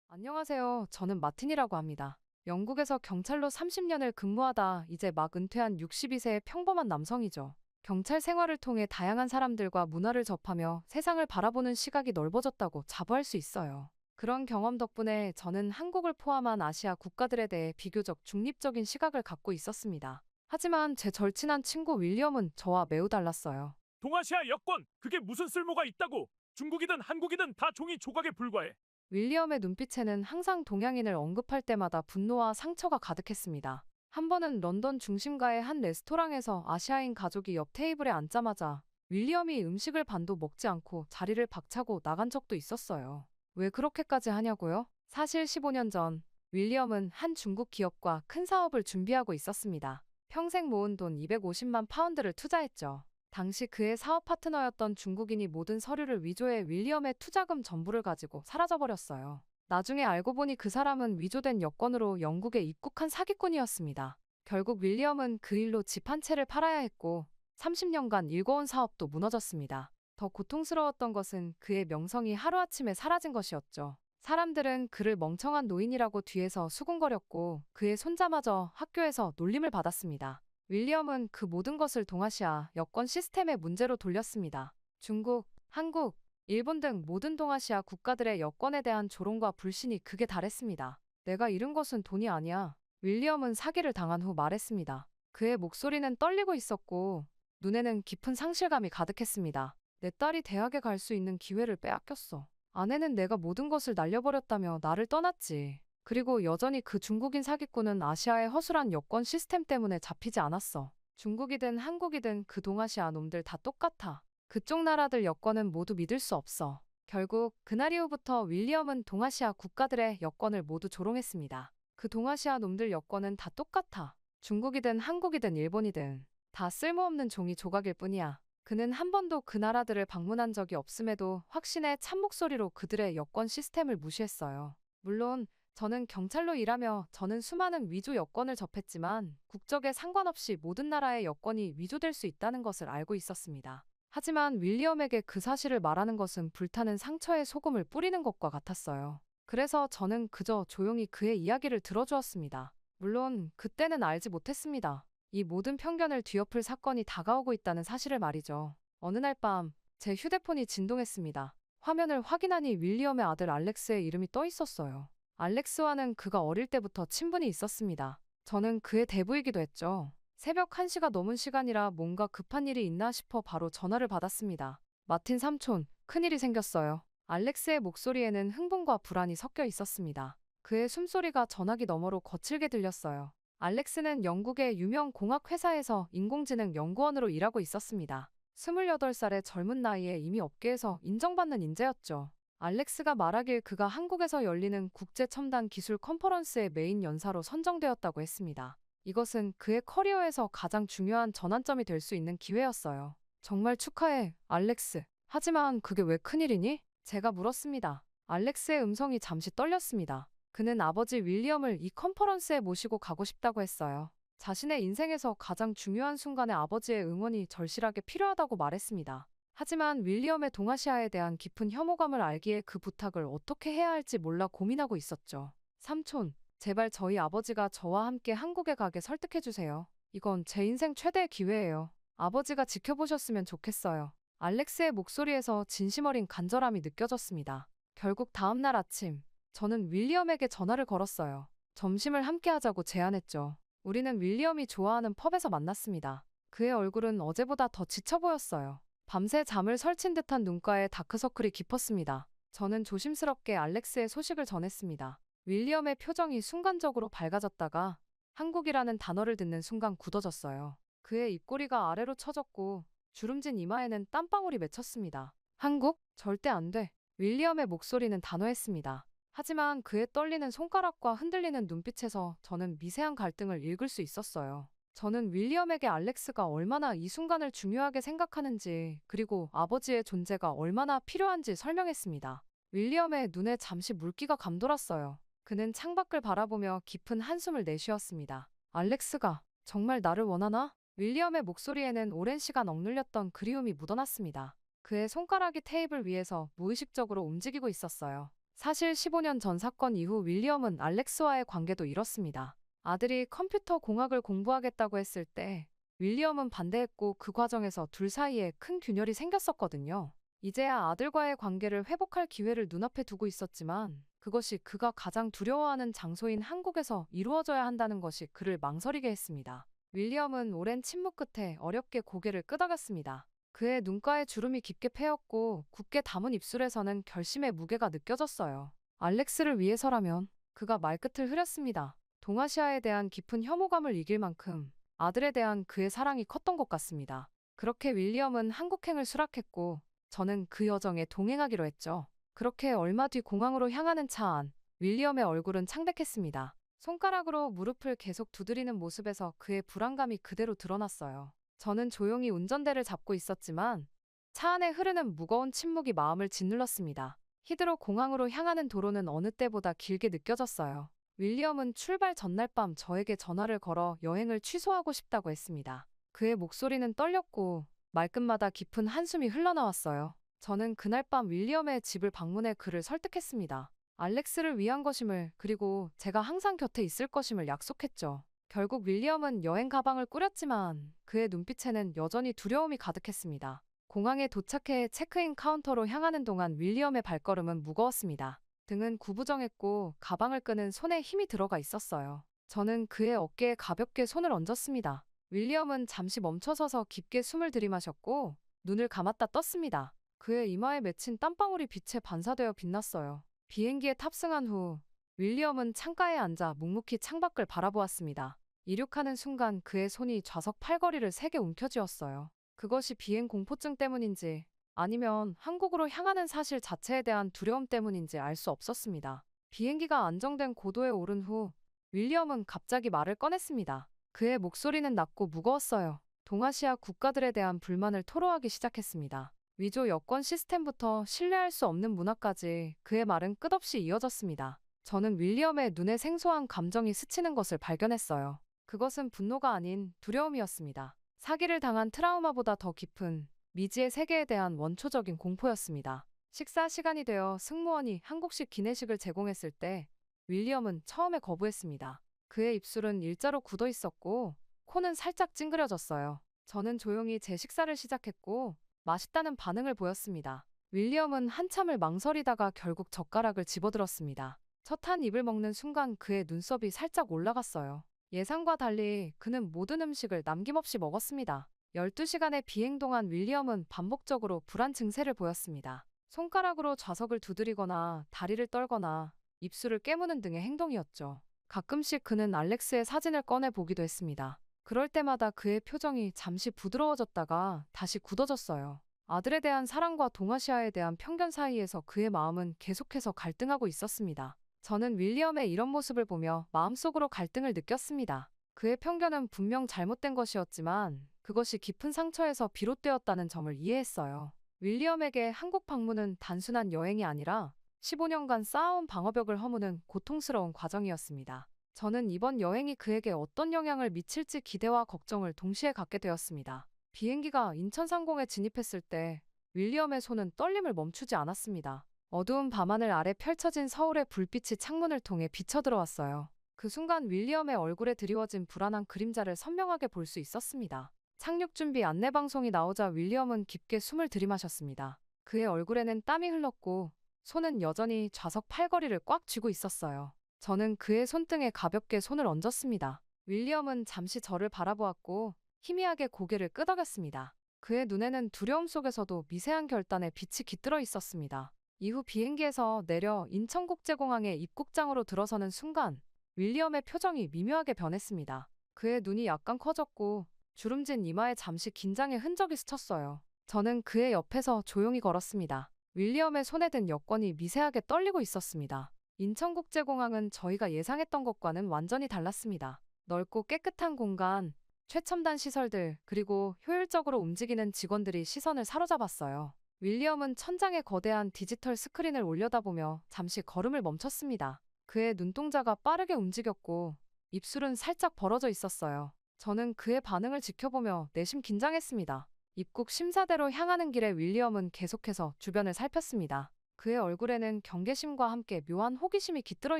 안녕하세요. 저는 마틴이라고 합니다. 영국에서 경찰로 30년을 근무하다 이제 막 은퇴한 62세의 평범한 남성이죠. 경찰 생활을 통해 다양한 사람들과 문화를 접하며 세상을 바라보는 시각이 넓어졌다고 자부할 수 있어요. 그런 경험 덕분에 저는 한국을 포함한 아시아 국가들에 대해 비교적 중립적인 시각을 갖고 있었습니다. 하지만 제 절친한 친구 윌리엄은 저와 매우 달랐어요. 동아시아 여권 그게 무슨 쓸모가 있다고? 중국이든 한국이든 다 종이 조각에 불과해. 윌리엄의 눈빛에는 항상 동양인을 언급할 때마다 분노와 상처가 가득했습니다. 한 번은 런던 중심가의 한 레스토랑에서 아시아인 가족이 옆 테이블에 앉자마자 윌리엄이 음식을 반도 먹지 않고 자리를 박차고 나간 적도 있었어요. 왜 그렇게까지 하냐고요? 사실 15년 전 윌리엄은 한 중국 기업과 큰 사업을 준비하고 있었습니다. 평생 모은 돈 250만 파운드를 투자했죠. 당시 그의 사업 파트너였던 중국인이 모든 서류를 위조해 윌리엄의 투자금 전부를 가지고 사라져버렸어요. 나중에 알고 보니 그 사람은 위조된 여권으로 영국에 입국한 사기꾼이었습니다. 결국 윌리엄은 그 일로 집 한 채를 팔아야 했고 30년간 일궈온 사업도 무너졌습니다. 더 고통스러웠던 것은 그의 명성이 하루아침에 사라진 것이었죠. 사람들은 그를 멍청한 노인이라고 뒤에서 수군거렸고 그의 손자마저 학교에서 놀림을 받았습니다. 윌리엄은 그 모든 것을 동아시아 여권 시스템의 문제로 돌렸습니다. 중국, 한국, 일본 등 모든 동아시아 국가들의 여권에 대한 조롱과 불신이 극에 달했습니다. 내가 잃은 것은 돈이 아니야. 윌리엄은 사기를 당한 후 말했습니다. 그의 목소리는 떨리고 있었고 눈에는 깊은 상실감이 가득했습니다. 내 딸이 대학에 갈 수 있는 기회를 빼앗겼어. 아내는 내가 모든 것을 날려버렸다며 나를 떠났지. 그리고 여전히 그 중국인 사기꾼은 아시아의 허술한 여권 시스템 때문에 잡히지 않았어. 중국이든 한국이든 그 동아시아 놈들 다 똑같아. 그쪽 나라들 여권은 모두 믿을 수 없어. 결국 그날 이후부터 윌리엄은 동아시아 국가들의 여권을 모두 조롱했습니다. 그 동아시아 놈들 여권은 다 똑같아. 중국이든 한국이든 일본이든 다 쓸모없는 종이 조각일 뿐이야. 그는 한 번도 그 나라들을 방문한 적이 없음에도 확신의 참목소리로 그들의 여권 시스템을 무시했어요. 물론 저는 경찰로 일하며 저는 수많은 위조 여권을 접했지만 국적에 상관없이 모든 나라의 여권이 위조될 수 있다는 것을 알고 있었습니다. 하지만 윌리엄에게 그 사실을 말하는 것은 불타는 상처에 소금을 뿌리는 것과 같았어요. 그래서 저는 그저 조용히 그의 이야기를 들어주었습니다. 물론 그때는 알지 못했습니다. 이 모든 편견을 뒤엎을 사건이 다가오고 있다는 사실을 말이죠. 어느 날 밤 제 휴대폰이 진동했습니다. 화면을 확인하니 윌리엄의 아들 알렉스의 이름이 떠 있었어요. 알렉스와는 그가 어릴 때부터 친분이 있었습니다. 저는 그의 대부이기도 했죠. 새벽 1시가 넘은 시간이라 뭔가 급한 일이 있나 싶어 바로 전화를 받았습니다. 마틴 삼촌, 큰일이 생겼어요. 알렉스의 목소리에는 흥분과 불안이 섞여 있었습니다. 그의 숨소리가 전화기 너머로 거칠게 들렸어요. 알렉스는 영국의 유명 공학회사에서 인공지능 연구원으로 일하고 있었습니다. 28살의 젊은 나이에 이미 업계에서 인정받는 인재였죠. 알렉스가 말하길 그가 한국에서 열리는 국제 첨단 기술 컨퍼런스의 메인 연사로 선정되었다고 했습니다. 이것은 그의 커리어에서 가장 중요한 전환점이 될 수 있는 기회였어요. 정말 축하해, 알렉스. 하지만 그게 왜 큰일이니? 제가 물었습니다. 알렉스의 음성이 잠시 떨렸습니다. 그는 아버지 윌리엄을 이 컨퍼런스에 모시고 가고 싶다고 했어요. 자신의 인생에서 가장 중요한 순간에 아버지의 응원이 절실하게 필요하다고 말했습니다. 하지만 윌리엄의 동아시아에 대한 깊은 혐오감을 알기에 그 부탁을 어떻게 해야 할지 몰라 고민하고 있었죠. 삼촌, 제발 저희 아버지가 저와 함께 한국에 가게 설득해주세요. 이건 제 인생 최대의 기회예요. 아버지가 지켜보셨으면 좋겠어요. 알렉스의 목소리에서 진심 어린 간절함이 느껴졌습니다. 결국 다음 날 아침, 저는 윌리엄에게 전화를 걸었어요. 점심을 함께 하자고 제안했죠. 우리는 윌리엄이 좋아하는 펍에서 만났습니다. 그의 얼굴은 어제보다 더 지쳐 보였어요. 밤새 잠을 설친 듯한 눈가에 다크서클이 깊었습니다. 저는 조심스럽게 알렉스의 소식을 전했습니다. 윌리엄의 표정이 순간적으로 밝아졌다가 한국이라는 단어를 듣는 순간 굳어졌어요. 그의 입꼬리가 아래로 처졌고 주름진 이마에는 땀방울이 맺혔습니다. 한국? 절대 안 돼. 윌리엄의 목소리는 단호했습니다. 하지만 그의 떨리는 손가락과 흔들리는 눈빛에서 저는 미세한 갈등을 읽을 수 있었어요. 저는 윌리엄에게 알렉스가 얼마나 이 순간을 중요하게 생각하는지 그리고 아버지의 존재가 얼마나 필요한지 설명했습니다. 윌리엄의 눈에 잠시 물기가 감돌았어요. 그는 창밖을 바라보며 깊은 한숨을 내쉬었습니다. 알렉스가 정말 나를 원하나? 윌리엄의 목소리에는 오랜 시간 억눌렸던 그리움이 묻어났습니다. 그의 손가락이 테이블 위에서 무의식적으로 움직이고 있었어요. 사실 15년 전 사건 이후 윌리엄은 알렉스와의 관계도 잃었습니다. 아들이 컴퓨터 공학을 공부하겠다고 했을 때 윌리엄은 반대했고 그 과정에서 둘 사이에 큰 균열이 생겼었거든요. 이제야 아들과의 관계를 회복할 기회를 눈앞에 두고 있었지만 그것이 그가 가장 두려워하는 장소인 한국에서 이루어져야 한다는 것이 그를 망설이게 했습니다. 윌리엄은 오랜 침묵 끝에 어렵게 고개를 끄덕였습니다. 그의 눈가에 주름이 깊게 패였고 굳게 담은 입술에서는 결심의 무게가 느껴졌어요. 알렉스를 위해서라면. 그가 말끝을 흐렸습니다. 동아시아에 대한 깊은 혐오감을 이길 만큼 아들에 대한 그의 사랑이 컸던 것 같습니다. 그렇게 윌리엄은 한국행을 수락했고 저는 그 여정에 동행하기로 했죠. 그렇게 얼마 뒤 공항으로 향하는 차 안, 윌리엄의 얼굴은 창백했습니다. 손가락으로 무릎을 계속 두드리는 모습에서 그의 불안감이 그대로 드러났어요. 저는 조용히 운전대를 잡고 있었지만 차 안에 흐르는 무거운 침묵이 마음을 짓눌렀습니다. 히드로 공항으로 향하는 도로는 어느 때보다 길게 느껴졌어요. 윌리엄은 출발 전날 밤 저에게 전화를 걸어 여행을 취소하고 싶다고 했습니다. 그의 목소리는 떨렸고 말끝마다 깊은 한숨이 흘러나왔어요. 저는 그날 밤 윌리엄의 집을 방문해 그를 설득했습니다. 알렉스를 위한 것임을, 그리고 제가 항상 곁에 있을 것임을 약속했죠. 결국 윌리엄은 여행 가방을 꾸렸지만 그의 눈빛에는 여전히 두려움이 가득했습니다. 공항에 도착해 체크인 카운터로 향하는 동안 윌리엄의 발걸음은 무거웠습니다. 등은 구부정했고 가방을 끄는 손에 힘이 들어가 있었어요. 저는 그의 어깨에 가볍게 손을 얹었습니다. 윌리엄은 잠시 멈춰서서 깊게 숨을 들이마셨고 눈을 감았다 떴습니다. 그의 이마에 맺힌 땀방울이 빛에 반사되어 빛났어요. 비행기에 탑승한 후 윌리엄은 창가에 앉아 묵묵히 창밖을 바라보았습니다. 이륙하는 순간 그의 손이 좌석 팔걸이를 세게 움켜쥐었어요. 그것이 비행 공포증 때문인지 아니면 한국으로 향하는 사실 자체에 대한 두려움 때문인지 알 수 없었습니다. 비행기가 안정된 고도에 오른 후 윌리엄은 갑자기 말을 꺼냈습니다. 그의 목소리는 낮고 무거웠어요. 동아시아 국가들에 대한 불만을 토로하기 시작했습니다. 위조 여권 시스템부터 신뢰할 수 없는 문화까지 그의 말은 끝없이 이어졌습니다. 저는 윌리엄의 눈에 생소한 감정이 스치는 것을 발견했어요. 그것은 분노가 아닌 두려움이었습니다. 사기를 당한 트라우마보다 더 깊은 미지의 세계에 대한 원초적인 공포였습니다. 식사 시간이 되어 승무원이 한국식 기내식을 제공했을 때 윌리엄은 처음에 거부했습니다. 그의 입술은 일자로 굳어 있었고 코는 살짝 찡그려졌어요. 저는 조용히 제 식사를 시작했고 맛있다는 반응을 보였습니다. 윌리엄은 한참을 망설이다가 결국 젓가락을 집어들었습니다. 첫 한 입을 먹는 순간 그의 눈썹이 살짝 올라갔어요. 예상과 달리 그는 모든 음식을 남김없이 먹었습니다. 12시간의 비행 동안 윌리엄은 반복적으로 불안 증세를 보였습니다. 손가락으로 좌석을 두드리거나 다리를 떨거나 입술을 깨무는 등의 행동이었죠. 가끔씩 그는 알렉스의 사진을 꺼내 보기도 했습니다. 그럴 때마다 그의 표정이 잠시 부드러워졌다가 다시 굳어졌어요. 아들에 대한 사랑과 동아시아에 대한 편견 사이에서 그의 마음은 계속해서 갈등하고 있었습니다. 저는 윌리엄의 이런 모습을 보며 마음속으로 갈등을 느꼈습니다. 그의 편견은 분명 잘못된 것이었지만 그것이 깊은 상처에서 비롯되었다는 점을 이해했어요. 윌리엄에게 한국 방문은 단순한 여행이 아니라 15년간 쌓아온 방어벽을 허무는 고통스러운 과정이었습니다. 저는 이번 여행이 그에게 어떤 영향을 미칠지 기대와 걱정을 동시에 갖게 되었습니다. 비행기가 인천상공에 진입했을 때 윌리엄의 손은 떨림을 멈추지 않았습니다. 어두운 밤하늘 아래 펼쳐진 서울의 불빛이 창문을 통해 비쳐들어왔어요. 그 순간 윌리엄의 얼굴에 드리워진 불안한 그림자를 선명하게 볼 수 있었습니다. 착륙 준비 안내방송이 나오자 윌리엄은 깊게 숨을 들이마셨습니다. 그의 얼굴에는 땀이 흘렀고 손은 여전히 좌석 팔걸이를 꽉 쥐고 있었어요. 저는 그의 손등에 가볍게 손을 얹었습니다. 윌리엄은 잠시 저를 바라보았고 희미하게 고개를 끄덕였습니다. 그의 눈에는 두려움 속에서도 미세한 결단의 빛이 깃들어 있었습니다. 이후 비행기에서 내려 인천국제공항의 입국장으로 들어서는 순간 윌리엄의 표정이 미묘하게 변했습니다. 그의 눈이 약간 커졌고 주름진 이마에 잠시 긴장의 흔적이 스쳤어요. 저는 그의 옆에서 조용히 걸었습니다. 윌리엄의 손에 든 여권이 미세하게 떨리고 있었습니다. 인천국제공항은 저희가 예상했던 것과는 완전히 달랐습니다. 넓고 깨끗한 공간, 최첨단 시설들, 그리고 효율적으로 움직이는 직원들이 시선을 사로잡았어요. 윌리엄은 천장에 거대한 디지털 스크린을 올려다보며 잠시 걸음을 멈췄습니다. 그의 눈동자가 빠르게 움직였고 입술은 살짝 벌어져 있었어요. 저는 그의 반응을 지켜보며 내심 긴장했습니다. 입국 심사대로 향하는 길에 윌리엄은 계속해서 주변을 살폈습니다. 그의 얼굴에는 경계심과 함께 묘한 호기심이 깃들어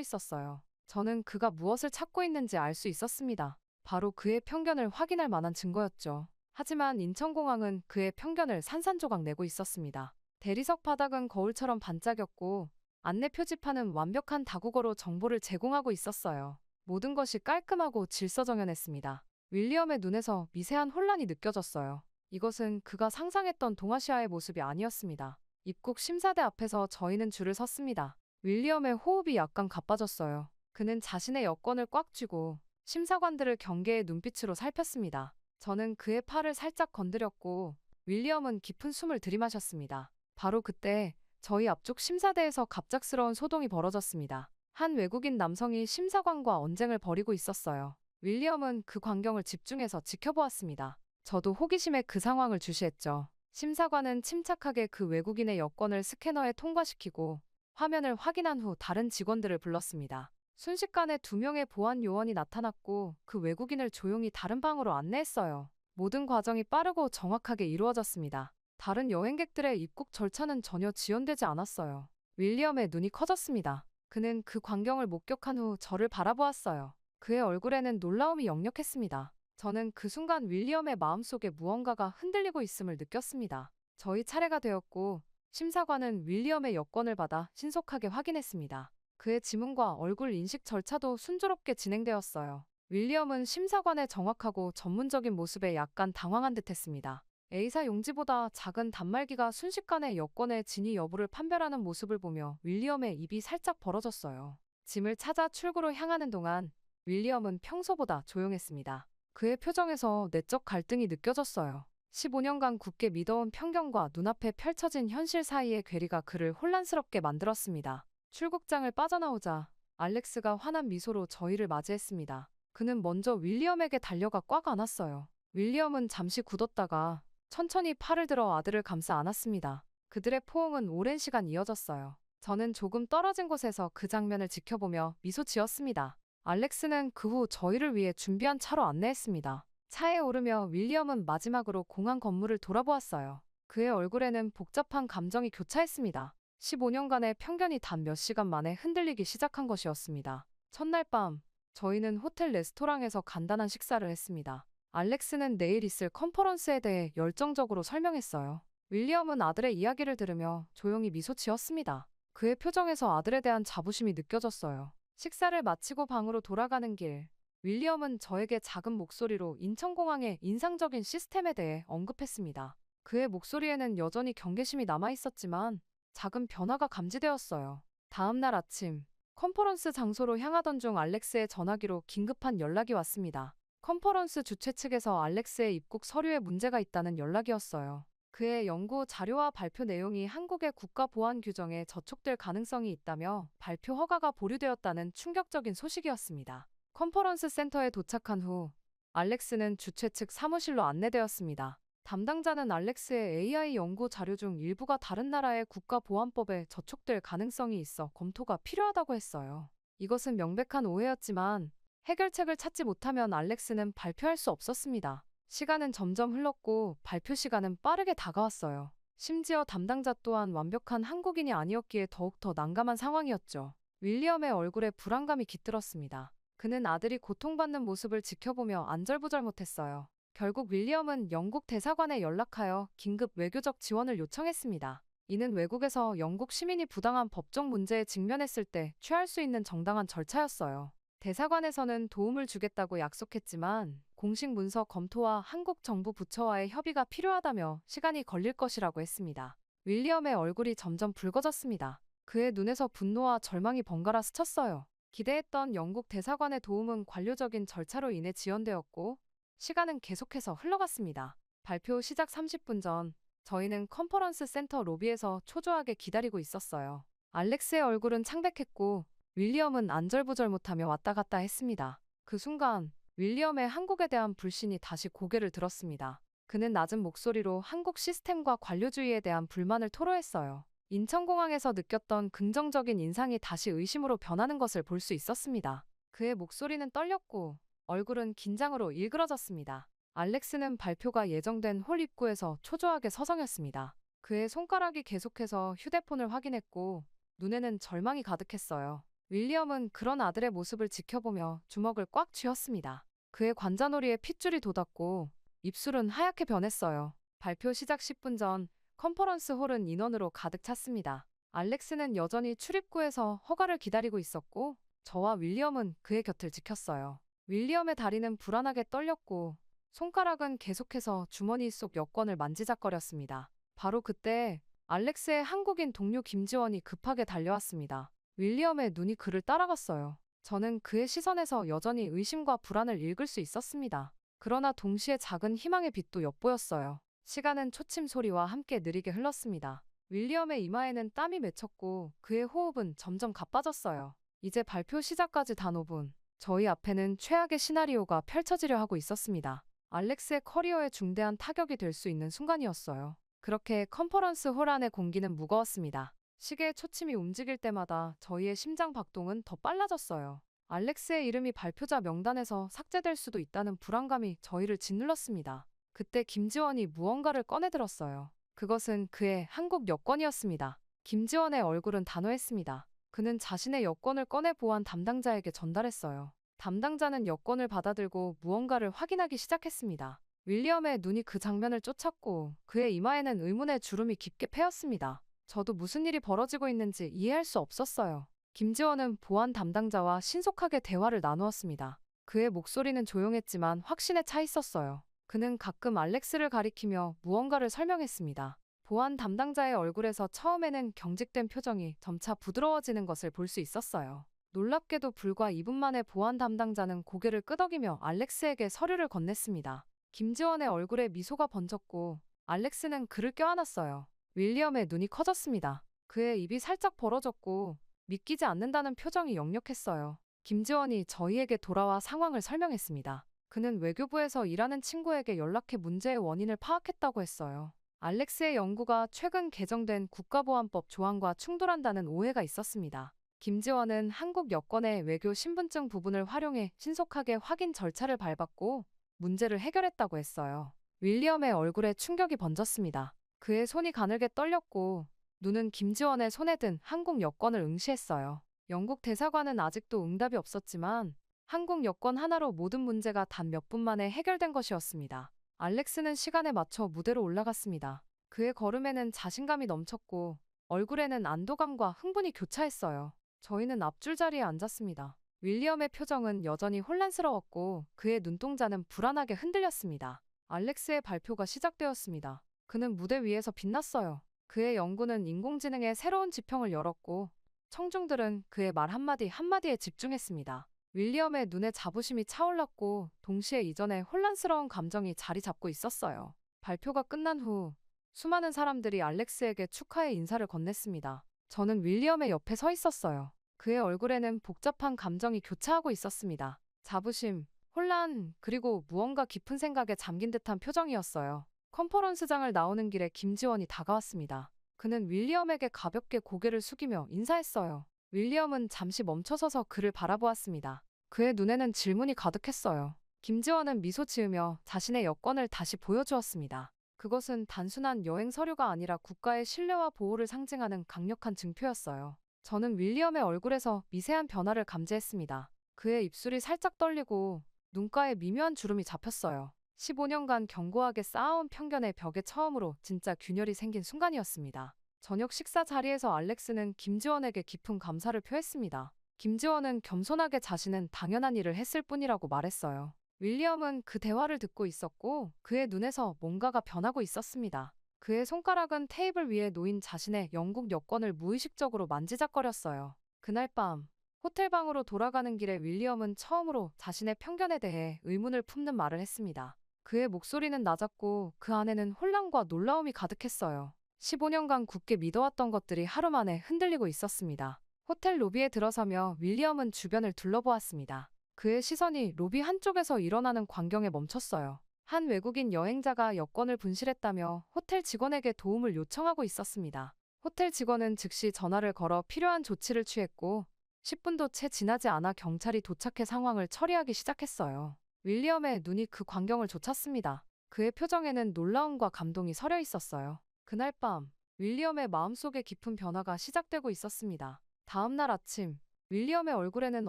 있었어요. 저는 그가 무엇을 찾고 있는지 알 수 있었습니다. 바로 그의 편견을 확인할 만한 증거였죠. 하지만 인천공항은 그의 편견을 산산조각 내고 있었습니다. 대리석 바닥은 거울처럼 반짝였고 안내 표지판은 완벽한 다국어로 정보를 제공하고 있었어요. 모든 것이 깔끔하고 질서정연했습니다. 윌리엄의 눈에서 미세한 혼란이 느껴졌어요. 이것은 그가 상상했던 동아시아의 모습이 아니었습니다. 입국 심사대 앞에서 저희는 줄을 섰습니다. 윌리엄의 호흡이 약간 가빠졌어요. 그는 자신의 여권을 꽉 쥐고 심사관들을 경계의 눈빛으로 살폈습니다. 저는 그의 팔을 살짝 건드렸고 윌리엄은 깊은 숨을 들이마셨습니다. 바로 그때 저희 앞쪽 심사대에서 갑작스러운 소동이 벌어졌습니다. 한 외국인 남성이 심사관과 언쟁을 벌이고 있었어요. 윌리엄은 그 광경을 집중해서 지켜보았습니다. 저도 호기심에 그 상황을 주시했죠. 심사관은 침착하게 그 외국인의 여권을 스캐너에 통과시키고 화면을 확인한 후 다른 직원들을 불렀습니다. 순식간에 2명의 보안 요원이 나타났고 그 외국인을 조용히 다른 방으로 안내했어요. 모든 과정이 빠르고 정확하게 이루어졌습니다. 다른 여행객들의 입국 절차는 전혀 지연되지 않았어요. 윌리엄의 눈이 커졌습니다. 그는 그 광경을 목격한 후 저를 바라보았어요. 그의 얼굴에는 놀라움이 역력했습니다. 저는 그 순간 윌리엄의 마음속에 무언가가 흔들리고 있음을 느꼈습니다. 저희 차례가 되었고 심사관은 윌리엄의 여권을 받아 신속하게 확인했습니다. 그의 지문과 얼굴 인식 절차도 순조롭게 진행되었어요. 윌리엄은 심사관의 정확하고 전문적인 모습에 약간 당황한 듯했습니다. A사 용지보다 작은 단말기가 순식간에 여권의 진위 여부를 판별하는 모습을 보며 윌리엄의 입이 살짝 벌어졌어요. 짐을 찾아 출구로 향하는 동안 윌리엄은 평소보다 조용했습니다. 그의 표정에서 내적 갈등이 느껴졌어요. 15년간 굳게 믿어온 편견과 눈앞에 펼쳐진 현실 사이의 괴리가 그를 혼란스럽게 만들었습니다. 출국장을 빠져나오자 알렉스가 환한 미소로 저희를 맞이했습니다. 그는 먼저 윌리엄에게 달려가 꽉 안았어요. 윌리엄은 잠시 굳었다가 천천히 팔을 들어 아들을 감싸 안았습니다. 그들의 포옹은 오랜 시간 이어졌어요. 저는 조금 떨어진 곳에서 그 장면을 지켜보며 미소 지었습니다. 알렉스는 그 후 저희를 위해 준비한 차로 안내했습니다. 차에 오르며 윌리엄은 마지막으로 공항 건물을 돌아보았어요. 그의 얼굴에는 복잡한 감정이 교차했습니다. 15년간의 편견이 단 몇 시간 만에 흔들리기 시작한 것이었습니다. 첫날 밤, 저희는 호텔 레스토랑에서 간단한 식사를 했습니다. 알렉스는 내일 있을 컨퍼런스에 대해 열정적으로 설명했어요. 윌리엄은 아들의 이야기를 들으며 조용히 미소 지었습니다. 그의 표정에서 아들에 대한 자부심이 느껴졌어요. 식사를 마치고 방으로 돌아가는 길, 윌리엄은 저에게 작은 목소리로 인천공항의 인상적인 시스템에 대해 언급했습니다. 그의 목소리에는 여전히 경계심이 남아있었지만 작은 변화가 감지되었어요. 다음 날 아침, 컨퍼런스 장소로 향하던 중 알렉스의 전화기로 긴급한 연락이 왔습니다. 컨퍼런스 주최 측에서 알렉스의 입국 서류에 문제가 있다는 연락이었어요. 그의 연구 자료와 발표 내용이 한국의 국가보안 규정에 저촉될 가능성이 있다며 발표 허가가 보류되었다는 충격적인 소식이었습니다. 컨퍼런스 센터에 도착한 후 알렉스는 주최 측 사무실로 안내되었습니다. 담당자는 알렉스의 AI 연구 자료 중 일부가 다른 나라의 국가보안법에 저촉될 가능성이 있어 검토가 필요하다고 했어요. 이것은 명백한 오해였지만 해결책을 찾지 못하면 알렉스는 발표할 수 없었습니다. 시간은 점점 흘렀고 발표 시간은 빠르게 다가왔어요. 심지어 담당자 또한 완벽한 한국인이 아니었기에 더욱더 난감한 상황이었죠. 윌리엄의 얼굴에 불안감이 깃들었습니다. 그는 아들이 고통받는 모습을 지켜보며 안절부절 못했어요. 결국 윌리엄은 영국 대사관에 연락하여 긴급 외교적 지원을 요청했습니다. 이는 외국에서 영국 시민이 부당한 법적 문제에 직면했을 때 취할 수 있는 정당한 절차였어요. 대사관에서는 도움을 주겠다고 약속했지만 공식 문서 검토와 한국 정부 부처와의 협의가 필요하다며 시간이 걸릴 것이라고 했습니다. 윌리엄의 얼굴이 점점 붉어졌습니다. 그의 눈에서 분노와 절망이 번갈아 스쳤어요. 기대했던 영국 대사관의 도움은 관료적인 절차로 인해 지연되었고 시간은 계속해서 흘러갔습니다. 발표 시작 30분 전, 저희는 컨퍼런스 센터 로비에서 초조하게 기다리고 있었어요. 알렉스의 얼굴은 창백했고 윌리엄은 안절부절 못하며 왔다 갔다 했습니다. 그 순간 윌리엄의 한국에 대한 불신이 다시 고개를 들었습니다. 그는 낮은 목소리로 한국 시스템과 관료주의에 대한 불만을 토로했어요. 인천공항에서 느꼈던 긍정적인 인상이 다시 의심으로 변하는 것을 볼 수 있었습니다. 그의 목소리는 떨렸고 얼굴은 긴장으로 일그러졌습니다. 알렉스는 발표가 예정된 홀 입구에서 초조하게 서성였습니다. 그의 손가락이 계속해서 휴대폰을 확인했고 눈에는 절망이 가득했어요. 윌리엄은 그런 아들의 모습을 지켜보며 주먹을 꽉 쥐었습니다. 그의 관자놀이에 핏줄이 돋았고 입술은 하얗게 변했어요. 발표 시작 10분 전 컨퍼런스 홀은 인원으로 가득 찼습니다. 알렉스는 여전히 출입구에서 허가를 기다리고 있었고 저와 윌리엄은 그의 곁을 지켰어요. 윌리엄의 다리는 불안하게 떨렸고 손가락은 계속해서 주머니 속 여권을 만지작거렸습니다. 바로 그때 알렉스의 한국인 동료 김지원이 급하게 달려왔습니다. 윌리엄의 눈이 그를 따라갔어요. 저는 그의 시선에서 여전히 의심과 불안을 읽을 수 있었습니다. 그러나 동시에 작은 희망의 빛도 엿보였어요. 시간은 초침 소리와 함께 느리게 흘렀습니다. 윌리엄의 이마에는 땀이 맺혔고 그의 호흡은 점점 가빠졌어요. 이제 발표 시작까지 단 5분. 저희 앞에는 최악의 시나리오가 펼쳐지려 하고 있었습니다. 알렉스의 커리어에 중대한 타격이 될 수 있는 순간이었어요. 그렇게 컨퍼런스 홀 안의 공기는 무거웠습니다. 시계의 초침이 움직일 때마다 저희의 심장 박동은 더 빨라졌어요. 알렉스의 이름이 발표자 명단에서 삭제될 수도 있다는 불안감이 저희를 짓눌렀습니다. 그때 김지원이 무언가를 꺼내들었어요. 그것은 그의 한국 여권이었습니다. 김지원의 얼굴은 단호했습니다. 그는 자신의 여권을 꺼내 보안 담당자에게 전달했어요. 담당자는 여권을 받아들고 무언가를 확인하기 시작했습니다. 윌리엄의 눈이 그 장면을 쫓았고 그의 이마에는 의문의 주름이 깊게 패였습니다. 저도 무슨 일이 벌어지고 있는지 이해할 수 없었어요. 김지원은 보안 담당자와 신속하게 대화를 나누었습니다. 그의 목소리는 조용했지만 확신에 차 있었어요. 그는 가끔 알렉스를 가리키며 무언가를 설명했습니다. 보안 담당자의 얼굴에서 처음에는 경직된 표정이 점차 부드러워지는 것을 볼 수 있었어요. 놀랍게도 불과 2분 만에 보안 담당자는 고개를 끄덕이며 알렉스에게 서류를 건넸습니다. 김지원의 얼굴에 미소가 번졌고 알렉스는 그를 껴안았어요. 윌리엄의 눈이 커졌습니다. 그의 입이 살짝 벌어졌고 믿기지 않는다는 표정이 역력했어요. 김지원이 저희에게 돌아와 상황을 설명했습니다. 그는 외교부에서 일하는 친구에게 연락해 문제의 원인을 파악했다고 했어요. 알렉스의 연구가 최근 개정된 국가보안법 조항과 충돌한다는 오해가 있었습니다. 김지원은 한국 여권의 외교 신분증 부분을 활용해 신속하게 확인 절차를 밟았고 문제를 해결했다고 했어요. 윌리엄의 얼굴에 충격이 번졌습니다. 그의 손이 가늘게 떨렸고 눈은 김지원의 손에 든 한국 여권을 응시했어요. 영국 대사관은 아직도 응답이 없었지만 한국 여권 하나로 모든 문제가 단 몇 분 만에 해결된 것이었습니다. 알렉스는 시간에 맞춰 무대로 올라갔습니다. 그의 걸음에는 자신감이 넘쳤고 얼굴에는 안도감과 흥분이 교차했어요. 저희는 앞줄 자리에 앉았습니다. 윌리엄의 표정은 여전히 혼란스러웠고 그의 눈동자는 불안하게 흔들렸습니다. 알렉스의 발표가 시작되었습니다. 그는 무대 위에서 빛났어요. 그의 연구는 인공지능의 새로운 지평을 열었고 청중들은 그의 말 한마디 한마디에 집중했습니다. 윌리엄의 눈에 자부심이 차올랐고 동시에 이전의 혼란스러운 감정이 자리 잡고 있었어요. 발표가 끝난 후 수많은 사람들이 알렉스에게 축하의 인사를 건넸습니다. 저는 윌리엄의 옆에 서 있었어요. 그의 얼굴에는 복잡한 감정이 교차하고 있었습니다. 자부심, 혼란, 그리고 무언가 깊은 생각에 잠긴 듯한 표정이었어요. 컨퍼런스장을 나오는 길에 김지원이 다가왔습니다. 그는 윌리엄에게 가볍게 고개를 숙이며 인사했어요. 윌리엄은 잠시 멈춰서서 그를 바라보았습니다. 그의 눈에는 질문이 가득했어요. 김지원은 미소 지으며 자신의 여권을 다시 보여주었습니다. 그것은 단순한 여행 서류가 아니라 국가의 신뢰와 보호를 상징하는 강력한 증표였어요. 저는 윌리엄의 얼굴에서 미세한 변화를 감지했습니다. 그의 입술이 살짝 떨리고 눈가에 미묘한 주름이 잡혔어요. 15년간 견고하게 쌓아온 편견의 벽에 처음으로 진짜 균열이 생긴 순간이었습니다. 저녁 식사 자리에서 알렉스는 김지원에게 깊은 감사를 표했습니다. 김지원은 겸손하게 자신은 당연한 일을 했을 뿐이라고 말했어요. 윌리엄은 그 대화를 듣고 있었고 그의 눈에서 뭔가가 변하고 있었습니다. 그의 손가락은 테이블 위에 놓인 자신의 영국 여권을 무의식적으로 만지작거렸어요. 그날 밤 호텔 방으로 돌아가는 길에 윌리엄은 처음으로 자신의 편견에 대해 의문을 품는 말을 했습니다. 그의 목소리는 낮았고 그 안에는 혼란과 놀라움이 가득했어요. 15년간 굳게 믿어왔던 것들이 하루 만에 흔들리고 있었습니다. 호텔 로비에 들어서며 윌리엄은 주변을 둘러보았습니다. 그의 시선이 로비 한쪽에서 일어나는 광경에 멈췄어요. 한 외국인 여행자가 여권을 분실했다며 호텔 직원에게 도움을 요청하고 있었습니다. 호텔 직원은 즉시 전화를 걸어 필요한 조치를 취했고 10분도 채 지나지 않아 경찰이 도착해 상황을 처리하기 시작했어요. 윌리엄의 눈이 그 광경을 좇았습니다. 그의 표정에는 놀라움과 감동이 서려 있었어요. 그날 밤 윌리엄의 마음속에 깊은 변화가 시작되고 있었습니다. 다음 날 아침 윌리엄의 얼굴에는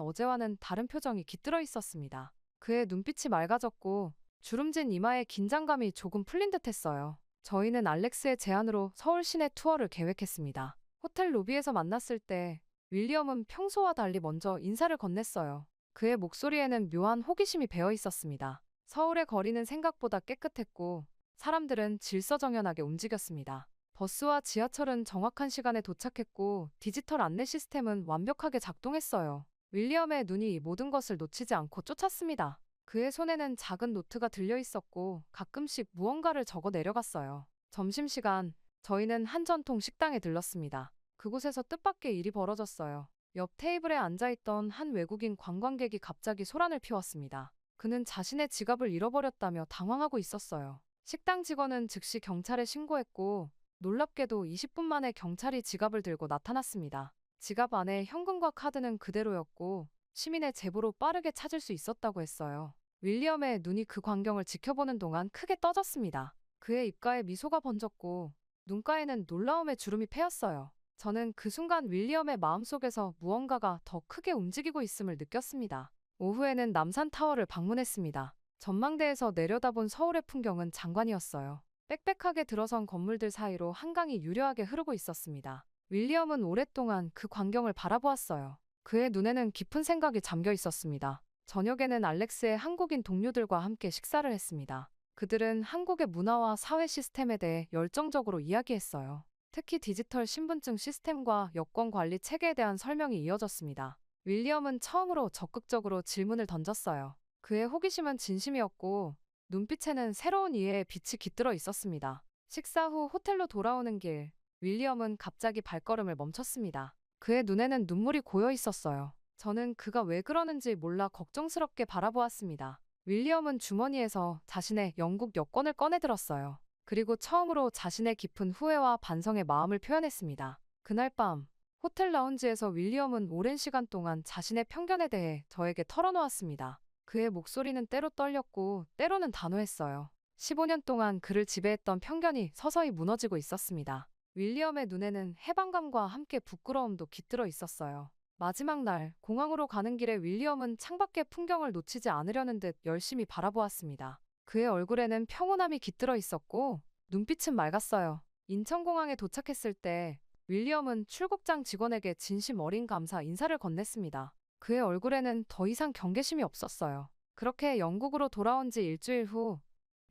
어제와는 다른 표정이 깃들어 있었습니다. 그의 눈빛이 맑아졌고 주름진 이마에 긴장감이 조금 풀린 듯했어요. 저희는 알렉스의 제안으로 서울 시내 투어를 계획했습니다. 호텔 로비에서 만났을 때 윌리엄은 평소와 달리 먼저 인사를 건넸어요. 그의 목소리에는 묘한 호기심이 배어 있었습니다. 서울의 거리는 생각보다 깨끗했고 사람들은 질서정연하게 움직였습니다. 버스와 지하철은 정확한 시간에 도착했고 디지털 안내 시스템은 완벽하게 작동했어요. 윌리엄의 눈이 이 모든 것을 놓치지 않고 쫓았습니다. 그의 손에는 작은 노트가 들려 있었고 가끔씩 무언가를 적어 내려갔어요. 점심시간, 저희는 한 전통 식당에 들렀습니다. 그곳에서 뜻밖의 일이 벌어졌어요. 옆 테이블에 앉아있던 한 외국인 관광객이 갑자기 소란을 피웠습니다. 그는 자신의 지갑을 잃어버렸다며 당황하고 있었어요. 식당 직원은 즉시 경찰에 신고했고 놀랍게도 20분 만에 경찰이 지갑을 들고 나타났습니다. 지갑 안에 현금과 카드는 그대로였고 시민의 제보로 빠르게 찾을 수 있었다고 했어요. 윌리엄의 눈이 그 광경을 지켜보는 동안 크게 떠졌습니다. 그의 입가에 미소가 번졌고 눈가에는 놀라움의 주름이 패였어요. 저는 그 순간 윌리엄의 마음속에서 무언가가 더 크게 움직이고 있음을 느꼈습니다. 오후에는 남산타워를 방문했습니다. 전망대에서 내려다본 서울의 풍경은 장관이었어요. 빽빽하게 들어선 건물들 사이로 한강이 유려하게 흐르고 있었습니다. 윌리엄은 오랫동안 그 광경을 바라보았어요. 그의 눈에는 깊은 생각이 잠겨 있었습니다. 저녁에는 알렉스의 한국인 동료들과 함께 식사를 했습니다. 그들은 한국의 문화와 사회 시스템에 대해 열정적으로 이야기했어요. 특히 디지털 신분증 시스템과 여권 관리 체계에 대한 설명이 이어졌습니다. 윌리엄은 처음으로 적극적으로 질문을 던졌어요. 그의 호기심은 진심이었고 눈빛에는 새로운 이해의 빛이 깃들어 있었습니다. 식사 후 호텔로 돌아오는 길, 윌리엄은 갑자기 발걸음을 멈췄습니다. 그의 눈에는 눈물이 고여 있었어요. 저는 그가 왜 그러는지 몰라 걱정스럽게 바라보았습니다. 윌리엄은 주머니에서 자신의 영국 여권을 꺼내들었어요. 그리고 처음으로 자신의 깊은 후회와 반성의 마음을 표현했습니다. 그날 밤, 호텔 라운지에서 윌리엄은 오랜 시간 동안 자신의 편견에 대해 저에게 털어놓았습니다. 그의 목소리는 때로 떨렸고 때로는 단호했어요. 15년 동안 그를 지배했던 편견이 서서히 무너지고 있었습니다. 윌리엄의 눈에는 해방감과 함께 부끄러움도 깃들어 있었어요. 마지막 날, 공항으로 가는 길에 윌리엄은 창밖의 풍경을 놓치지 않으려는 듯 열심히 바라보았습니다. 그의 얼굴에는 평온함이 깃들어 있었고 눈빛은 맑았어요. 인천공항에 도착했을 때 윌리엄은 출국장 직원에게 진심 어린 감사 인사를 건넸습니다. 그의 얼굴에는 더 이상 경계심이 없었어요. 그렇게 영국으로 돌아온 지 일주일 후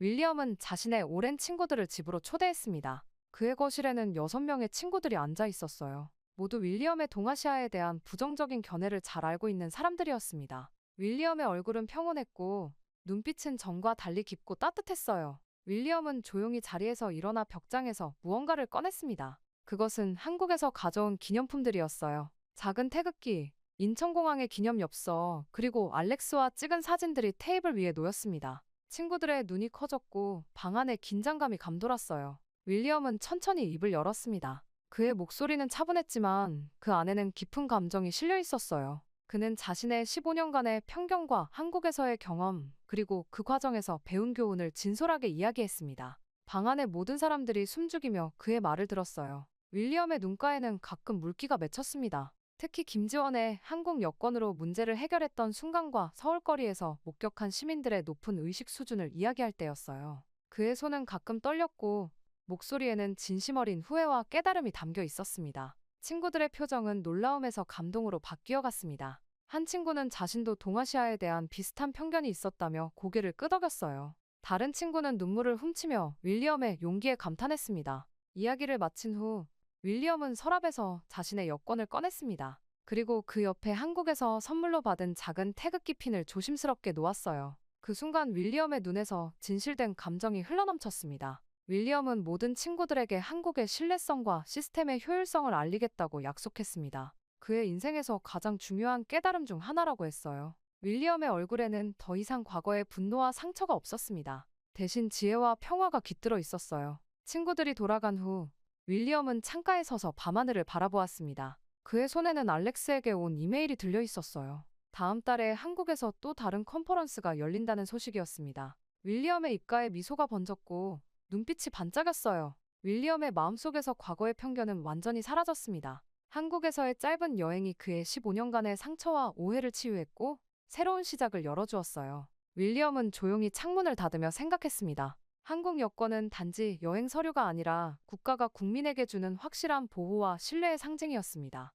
윌리엄은 자신의 오랜 친구들을 집으로 초대했습니다. 그의 거실에는 6명의 친구들이 앉아 있었어요. 모두 윌리엄의 동아시아에 대한 부정적인 견해를 잘 알고 있는 사람들이었습니다. 윌리엄의 얼굴은 평온했고 눈빛은 전과 달리 깊고 따뜻했어요. 윌리엄은 조용히 자리에서 일어나 벽장에서 무언가를 꺼냈습니다. 그것은 한국에서 가져온 기념품들이었어요. 작은 태극기, 인천공항의 기념 엽서, 그리고 알렉스와 찍은 사진들이 테이블 위에 놓였습니다. 친구들의 눈이 커졌고 방 안에 긴장감이 감돌았어요. 윌리엄은 천천히 입을 열었습니다. 그의 목소리는 차분했지만 그 안에는 깊은 감정이 실려 있었어요. 그는 자신의 15년간의 편견과 한국에서의 경험, 그리고 그 과정에서 배운 교훈을 진솔하게 이야기했습니다. 방 안의 모든 사람들이 숨죽이며 그의 말을 들었어요. 윌리엄의 눈가에는 가끔 물기가 맺혔습니다. 특히 김지원의 한국 여권으로 문제를 해결했던 순간과 서울거리에서 목격한 시민들의 높은 의식 수준을 이야기할 때였어요. 그의 손은 가끔 떨렸고 목소리에는 진심 어린 후회와 깨달음이 담겨 있었습니다. 친구들의 표정은 놀라움에서 감동으로 바뀌어 갔습니다. 한 친구는 자신도 동아시아에 대한 비슷한 편견이 있었다며 고개를 끄덕였어요. 다른 친구는 눈물을 훔치며 윌리엄의 용기에 감탄했습니다. 이야기를 마친 후 윌리엄은 서랍에서 자신의 여권을 꺼냈습니다. 그리고 그 옆에 한국에서 선물로 받은 작은 태극기 핀을 조심스럽게 놓았어요. 그 순간 윌리엄의 눈에서 진실된 감정이 흘러넘쳤습니다. 윌리엄은 모든 친구들에게 한국의 신뢰성과 시스템의 효율성을 알리겠다고 약속했습니다. 그의 인생에서 가장 중요한 깨달음 중 하나라고 했어요. 윌리엄의 얼굴에는 더 이상 과거의 분노와 상처가 없었습니다. 대신 지혜와 평화가 깃들어 있었어요. 친구들이 돌아간 후 윌리엄은 창가에 서서 밤하늘을 바라보았습니다. 그의 손에는 알렉스에게 온 이메일이 들려 있었어요. 다음 달에 한국에서 또 다른 컨퍼런스가 열린다는 소식이었습니다. 윌리엄의 입가에 미소가 번졌고 눈빛이 반짝였어요. 윌리엄의 마음속에서 과거의 편견은 완전히 사라졌습니다. 한국에서의 짧은 여행이 그의 15년간의 상처와 오해를 치유했고 새로운 시작을 열어주었어요. 윌리엄은 조용히 창문을 닫으며 생각했습니다. 한국 여권은 단지 여행 서류가 아니라 국가가 국민에게 주는 확실한 보호와 신뢰의 상징이었습니다.